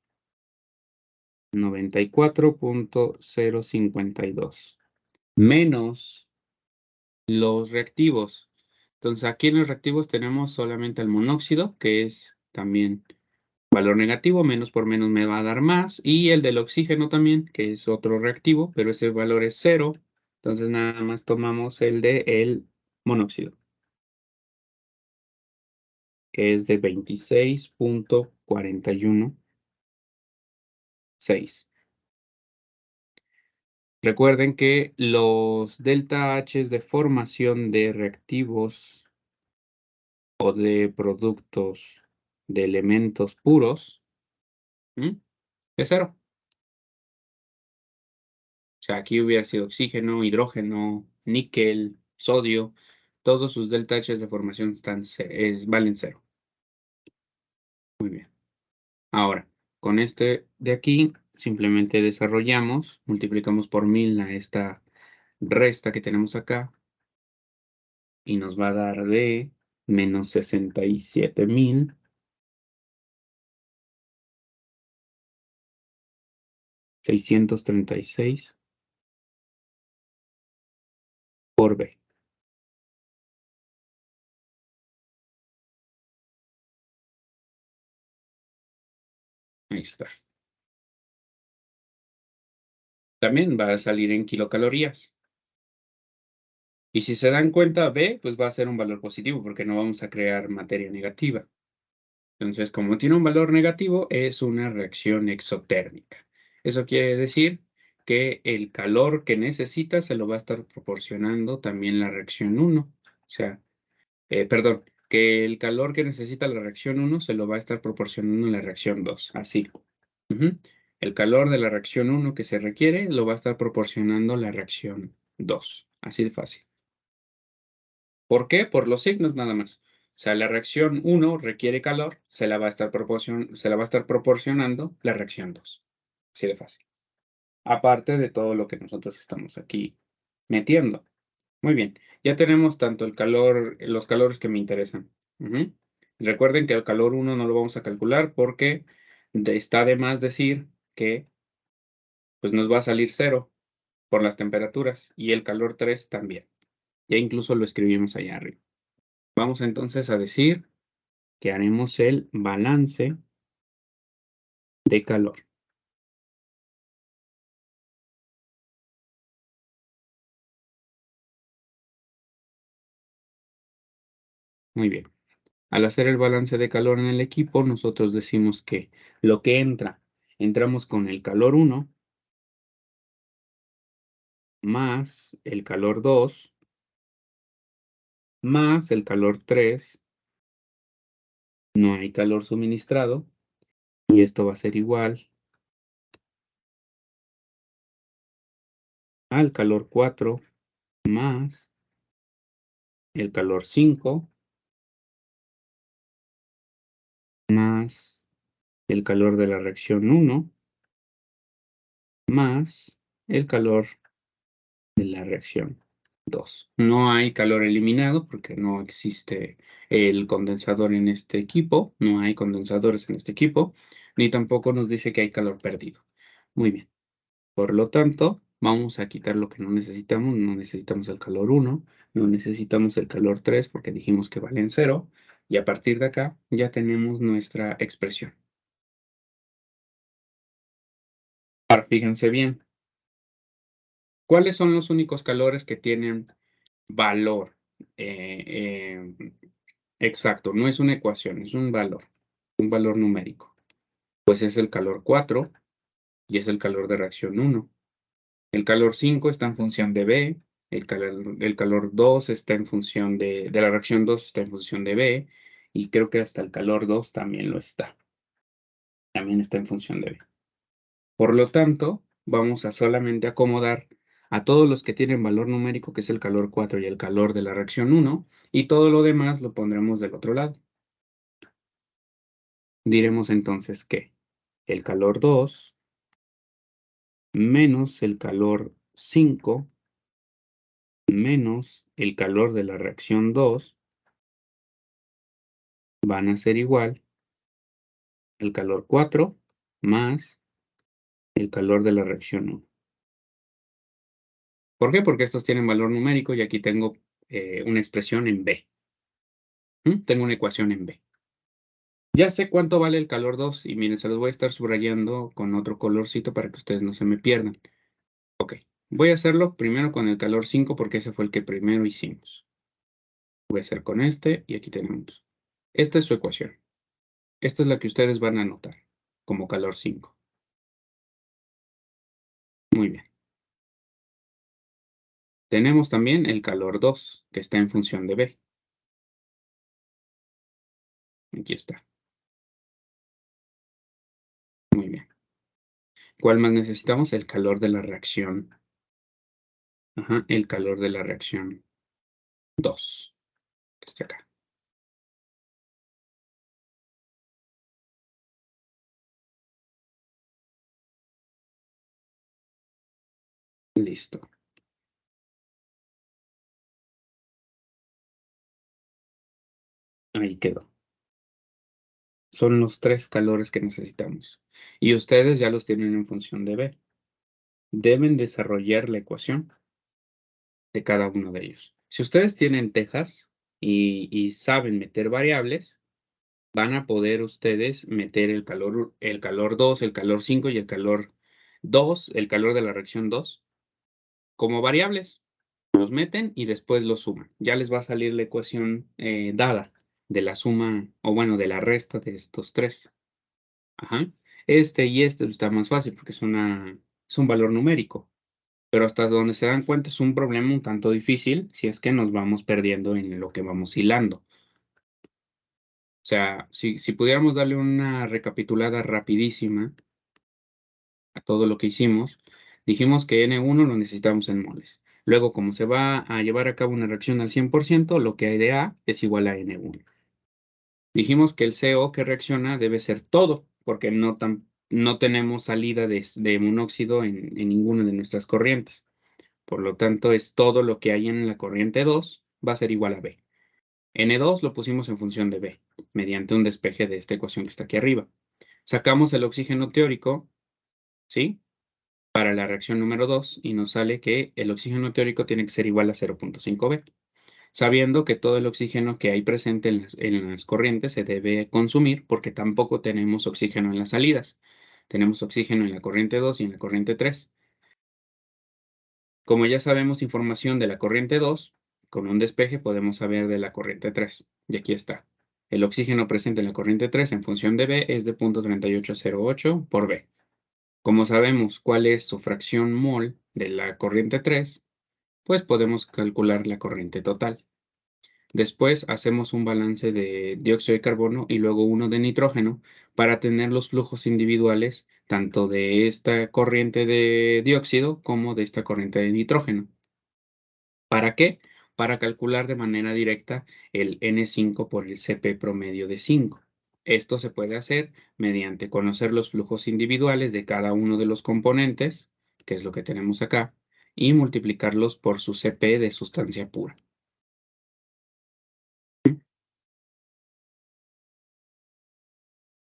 94.052. Menos los reactivos. Entonces, aquí en los reactivos tenemos solamente el monóxido, que es también valor negativo, menos por menos me va a dar más, y el del oxígeno también, que es otro reactivo, pero ese valor es 0. Entonces, nada más tomamos el de el monóxido, que es de 26.416. Recuerden que los delta H de formación de reactivos o de productos de elementos puros, ¿m? Es 0. O sea, aquí hubiera sido oxígeno, hidrógeno, níquel, sodio. Todos sus delta H de formación valen 0. Muy bien. Ahora, con este de aquí, simplemente desarrollamos, multiplicamos por 1000 a esta resta que tenemos acá, y nos va a dar de menos 67.636 por B. Ahí está. También va a salir en kilocalorías. Y si se dan cuenta, B, pues va a ser un valor positivo porque no vamos a crear materia negativa. Entonces, como tiene un valor negativo, es una reacción exotérmica. Eso quiere decir que el calor que necesita se lo va a estar proporcionando también la reacción 1. O sea, perdón, que el calor que necesita la reacción 1 se lo va a estar proporcionando la reacción 2. Así. El calor de la reacción 1 que se requiere lo va a estar proporcionando la reacción 2. Así de fácil. ¿Por qué? Por los signos nada más. O sea, la reacción 1 requiere calor, se la va a estar proporcionando la reacción 2. Así de fácil. Aparte de todo lo que nosotros estamos aquí metiendo. Muy bien, ya tenemos tanto el calor, los calores que me interesan. Recuerden que el calor 1 no lo vamos a calcular porque está de más decir que pues nos va a salir 0 por las temperaturas y el calor 3 también. Ya incluso lo escribimos allá arriba. Vamos entonces a decir que haremos el balance de calor. Muy bien. Al hacer el balance de calor en el equipo, nosotros decimos que lo que entramos con el calor 1 más el calor 2 más el calor 3. No hay calor suministrado y esto va a ser igual al calor 4 más el calor 5 más el calor de la reacción 1 más el calor de la reacción 2. No hay calor eliminado porque no existe el condensador en este equipo, no hay condensadores en este equipo, ni tampoco nos dice que hay calor perdido. Muy bien. Por lo tanto, vamos a quitar lo que no necesitamos. No necesitamos el calor 1, no necesitamos el calor 3 porque dijimos que valen 0, y a partir de acá ya tenemos nuestra expresión. Ahora, fíjense bien, ¿cuáles son los únicos calores que tienen valor? Exacto, no es una ecuación, es un valor numérico. Pues es el calor 4 y es el calor de reacción 1. El calor 5 está en función de B, el calor 2 está en función de la reacción 2 está en función de B, y creo que hasta el calor 2 también lo está, también está en función de B. Por lo tanto, vamos a solamente acomodar a todos los que tienen valor numérico, que es el calor 4 y el calor de la reacción 1, y todo lo demás lo pondremos del otro lado. Diremos entonces que el calor 2 menos el calor 5 menos el calor de la reacción 2 van a ser igual el calor 4 más el calor de la reacción 1. ¿Por qué? Porque estos tienen valor numérico y aquí tengo una expresión en B. Tengo una ecuación en B. Ya sé cuánto vale el calor 2 y miren, se los voy a estar subrayando con otro colorcito para que ustedes no se me pierdan. Ok, voy a hacerlo primero con el calor 5 porque ese fue el que primero hicimos. Voy a hacer con este y aquí tenemos. Esta es su ecuación. Esta es la que ustedes van a anotar como calor 5. Muy bien. Tenemos también el calor 2, que está en función de B. Aquí está. Muy bien. ¿Cuál más necesitamos? El calor de la reacción. Ajá, el calor de la reacción 2, que está acá. Listo. Ahí quedó. Son los 3 calores que necesitamos. Y ustedes ya los tienen en función de B. Deben desarrollar la ecuación de cada uno de ellos. Si ustedes tienen tejas y saben meter variables, van a poder ustedes meter el calor 2, el calor 5 y el calor 2, el calor de la reacción 2, como variables. Los meten y después los suman. Ya les va a salir la ecuación dada de la suma, o bueno, de la resta de estos 3. Ajá. Este y este está más fácil porque es un valor numérico, pero hasta donde se dan cuenta es un problema un tanto difícil si es que nos vamos perdiendo en lo que vamos hilando. O sea, si pudiéramos darle una recapitulada rapidísima a todo lo que hicimos, dijimos que N1 lo necesitamos en moles. Luego, como se va a llevar a cabo una reacción al 100%, lo que hay de A es igual a N1. Dijimos que el CO que reacciona debe ser todo, porque no tenemos salida de monóxido en ninguna de nuestras corrientes. Por lo tanto, es todo lo que hay en la corriente 2 va a ser igual a B. N2 lo pusimos en función de B, mediante un despeje de esta ecuación que está aquí arriba. Sacamos el oxígeno teórico, ¿sí? Para la reacción número 2 y nos sale que el oxígeno teórico tiene que ser igual a 0.5B, sabiendo que todo el oxígeno que hay presente en las corrientes se debe consumir porque tampoco tenemos oxígeno en las salidas. Tenemos oxígeno en la corriente 2 y en la corriente 3. Como ya sabemos información de la corriente 2, con un despeje podemos saber de la corriente 3. Y aquí está. El oxígeno presente en la corriente 3 en función de B es de 0.3808 por B. Como sabemos cuál es su fracción mol de la corriente 3, pues podemos calcular la corriente total. Después hacemos un balance de dióxido de carbono y luego uno de nitrógeno para tener los flujos individuales tanto de esta corriente de dióxido como de esta corriente de nitrógeno. ¿Para qué? Para calcular de manera directa el N5 por el Cp promedio de 5. Esto se puede hacer mediante conocer los flujos individuales de cada uno de los componentes, que es lo que tenemos acá, y multiplicarlos por su Cp de sustancia pura.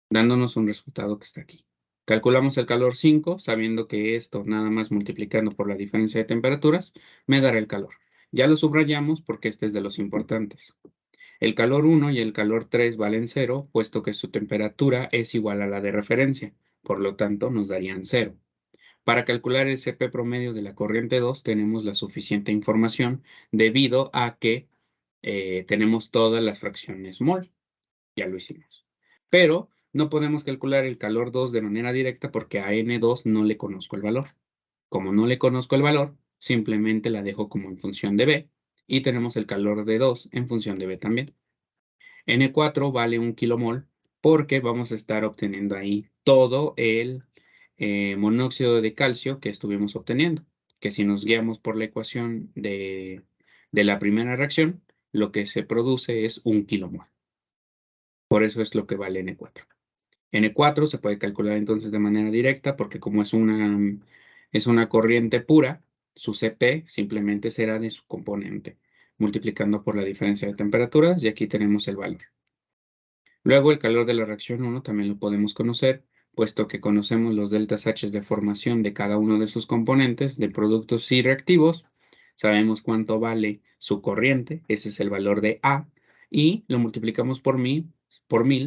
Dándonos un resultado que está aquí. Calculamos el calor 5, sabiendo que esto, nada más multiplicando por la diferencia de temperaturas, me dará el calor. Ya lo subrayamos porque este es de los importantes. El calor 1 y el calor 3 valen 0, puesto que su temperatura es igual a la de referencia, por lo tanto nos darían 0. Para calcular el CP promedio de la corriente 2 tenemos la suficiente información debido a que tenemos todas las fracciones mol. Ya lo hicimos. Pero no podemos calcular el calor 2 de manera directa porque a N2 no le conozco el valor. Como no le conozco el valor, simplemente la dejo como en función de B y tenemos el calor de 2 en función de B también. N4 vale 1 kilomol porque vamos a estar obteniendo ahí todo el monóxido de calcio que estuvimos obteniendo, que si nos guiamos por la ecuación de la primera reacción, lo que se produce es 1 kilomol. Por eso es lo que vale N4. N4 se puede calcular entonces de manera directa porque como es una corriente pura, su Cp simplemente será de su componente, multiplicando por la diferencia de temperaturas y aquí tenemos el valor. Luego el calor de la reacción 1 también lo podemos conocer, puesto que conocemos los deltas H de formación de cada uno de sus componentes de productos y reactivos. Sabemos cuánto vale su corriente, ese es el valor de A, y lo multiplicamos por 1000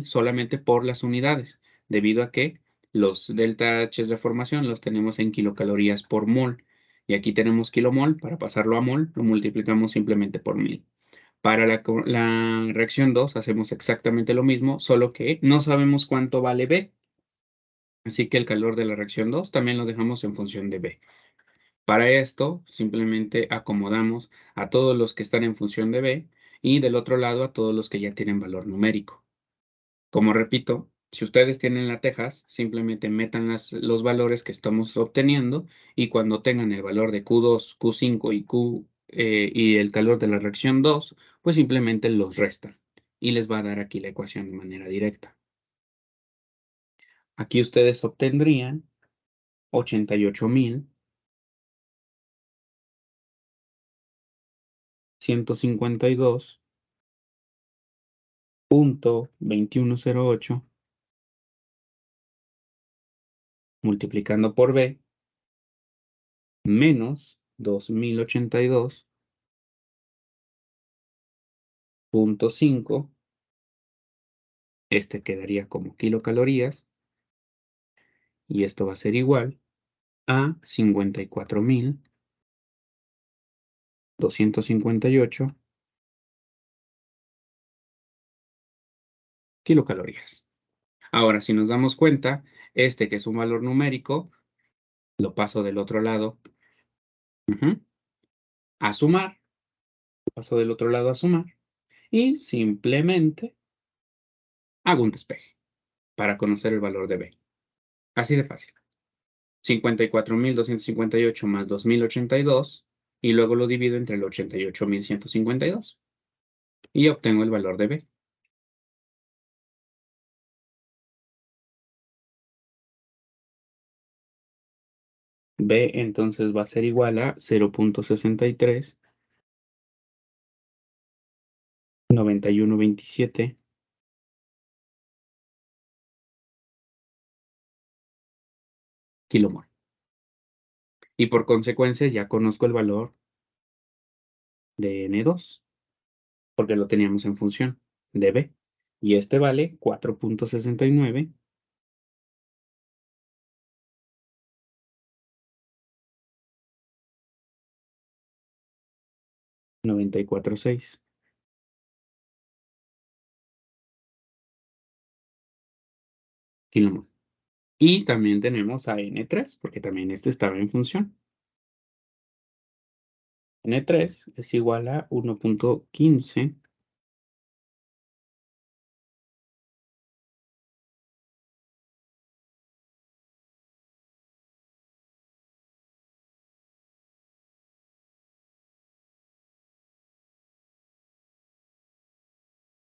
solamente por las unidades, debido a que los delta H de formación los tenemos en kilocalorías por mol. Y aquí tenemos kilomol, para pasarlo a mol, lo multiplicamos simplemente por 1000. Para la reacción 2 hacemos exactamente lo mismo, solo que no sabemos cuánto vale B. Así que el calor de la reacción 2 también lo dejamos en función de B. Para esto, simplemente acomodamos a todos los que están en función de B y del otro lado a todos los que ya tienen valor numérico. Como repito, si ustedes tienen la Tejas, simplemente metan los valores que estamos obteniendo y cuando tengan el valor de Q2, Q5 y el calor de la reacción 2, pues simplemente los restan y les va a dar aquí la ecuación de manera directa. Aquí ustedes obtendrían 88.152.2108 multiplicando por B menos 2082.5. Este quedaría como kilocalorías y esto va a ser igual a 54.258 kilocalorías. Ahora, si nos damos cuenta, este que es un valor numérico, lo paso del otro lado a sumar, paso del otro lado a sumar y simplemente hago un despeje para conocer el valor de B. Así de fácil. 54.258 más 2082 y luego lo divido entre el 88.152 y obtengo el valor de B. B entonces va a ser igual a 0.639127 kilomol. Y por consecuencia ya conozco el valor de N2, porque lo teníamos en función de B. Y este vale 4.69 946 kilomol. Y también tenemos a N3, porque también este estaba en función. N3 es igual a 1.15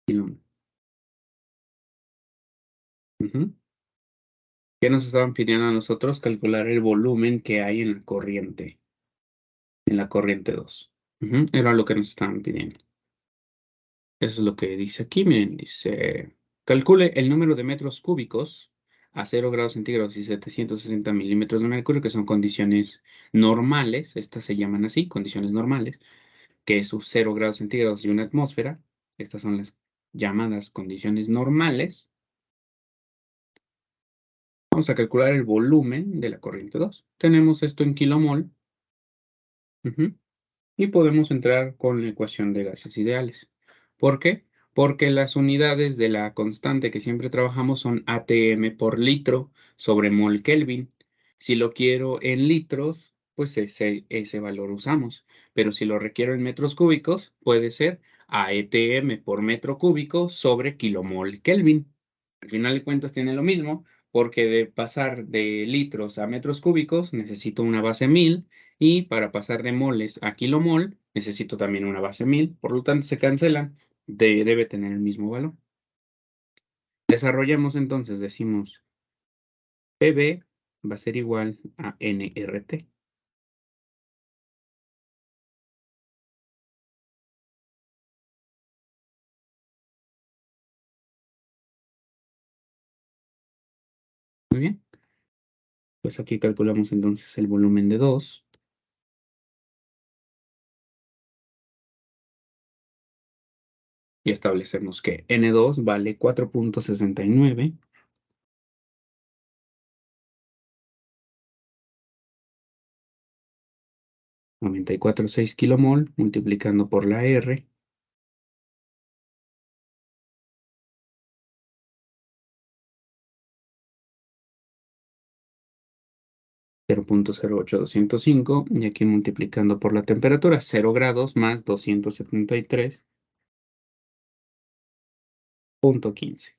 kilomol. ¿Qué nos estaban pidiendo a nosotros? Calcular el volumen que hay en la corriente 2. Era lo que nos estaban pidiendo. Eso es lo que dice aquí, miren, dice, calcule el número de metros cúbicos a 0 grados centígrados y 760 milímetros de mercurio, que son condiciones normales, estas se llaman así, condiciones normales, que es sus 0 grados centígrados y una atmósfera. Estas son las llamadas condiciones normales. Vamos vamos a calcular el volumen de la corriente 2. Tenemos esto en kilomol. Ujú. Y podemos entrar con la ecuación de gases ideales. ¿Por qué? Porque las unidades de la constante que siempre trabajamos son ATM por litro sobre mol Kelvin. Si lo quiero en litros, pues ese valor usamos. Pero si lo requiero en metros cúbicos, puede ser AETM por metro cúbico sobre kilomol Kelvin. Al final de cuentas tiene lo mismo, porque de pasar de litros a metros cúbicos necesito una base 1000 y para pasar de moles a kilomol necesito también una base 1000, por lo tanto se cancelan, debe tener el mismo valor. Desarrollamos entonces, decimos PV va a ser igual a nRT. Muy bien, pues aquí calculamos entonces el volumen de 2 y establecemos que N2 vale 4.69 94.6 kilomol multiplicando por la R 0.08205 y aquí multiplicando por la temperatura 0 grados más 273.15.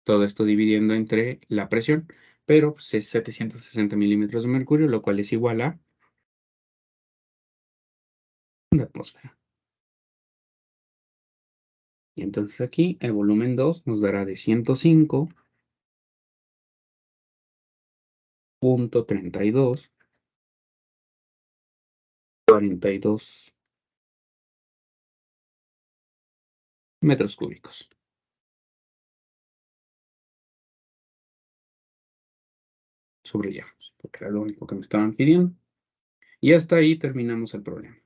Todo esto dividiendo entre la presión, pero pues, es 760 milímetros de mercurio, lo cual es igual a una atmósfera. Y entonces aquí el volumen 2 nos dará de 105.3242 metros cúbicos. Subrayamos, porque era lo único que me estaban pidiendo. Y hasta ahí terminamos el problema.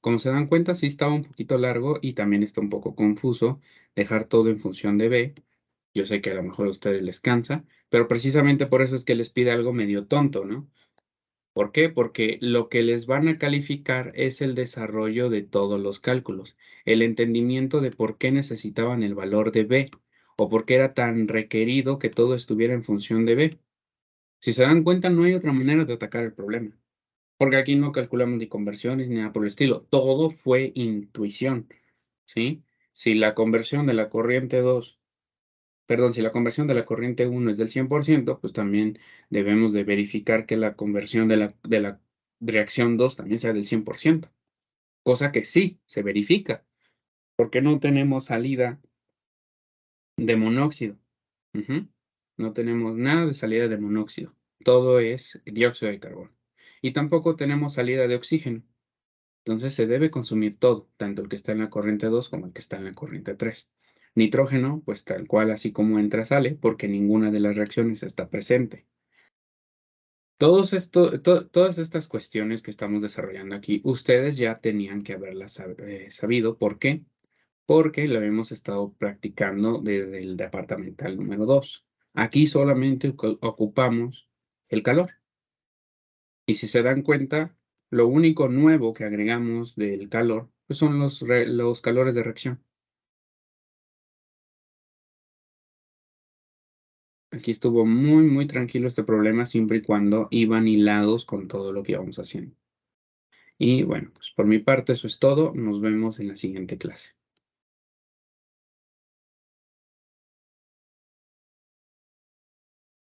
Como se dan cuenta, sí estaba un poquito largo y también está un poco confuso dejar todo en función de B. Yo sé que a lo mejor a ustedes les cansa, pero precisamente por eso es que les pide algo medio tonto, ¿no? ¿Por qué? Porque lo que les van a calificar es el desarrollo de todos los cálculos, el entendimiento de por qué necesitaban el valor de B o por qué era tan requerido que todo estuviera en función de B. Si se dan cuenta, no hay otra manera de atacar el problema. Porque aquí no calculamos ni conversiones ni nada por el estilo. Todo fue intuición, ¿sí? Si la conversión de la corriente 2, perdón, si la conversión de la corriente 1 es del 100%, pues también debemos de verificar que la conversión de la reacción 2 también sea del 100%, cosa que sí se verifica, porque no tenemos salida de monóxido. Ujú. No tenemos nada de salida de monóxido. Todo es dióxido de carbono. Y tampoco tenemos salida de oxígeno. Entonces se debe consumir todo, tanto el que está en la corriente 2 como el que está en la corriente 3. Nitrógeno, pues tal cual, así como entra, sale, porque ninguna de las reacciones está presente. Todas estas cuestiones que estamos desarrollando aquí, ustedes ya tenían que haberlas sabido. ¿Por qué? Porque lo hemos estado practicando desde el departamental número 2. Aquí solamente ocupamos el calor. Y si se dan cuenta, lo único nuevo que agregamos del calor, pues son los calores de reacción. Aquí estuvo muy, muy tranquilo este problema siempre y cuando iban hilados con todo lo que íbamos haciendo. Y bueno, pues por mi parte eso es todo. Nos vemos en la siguiente clase.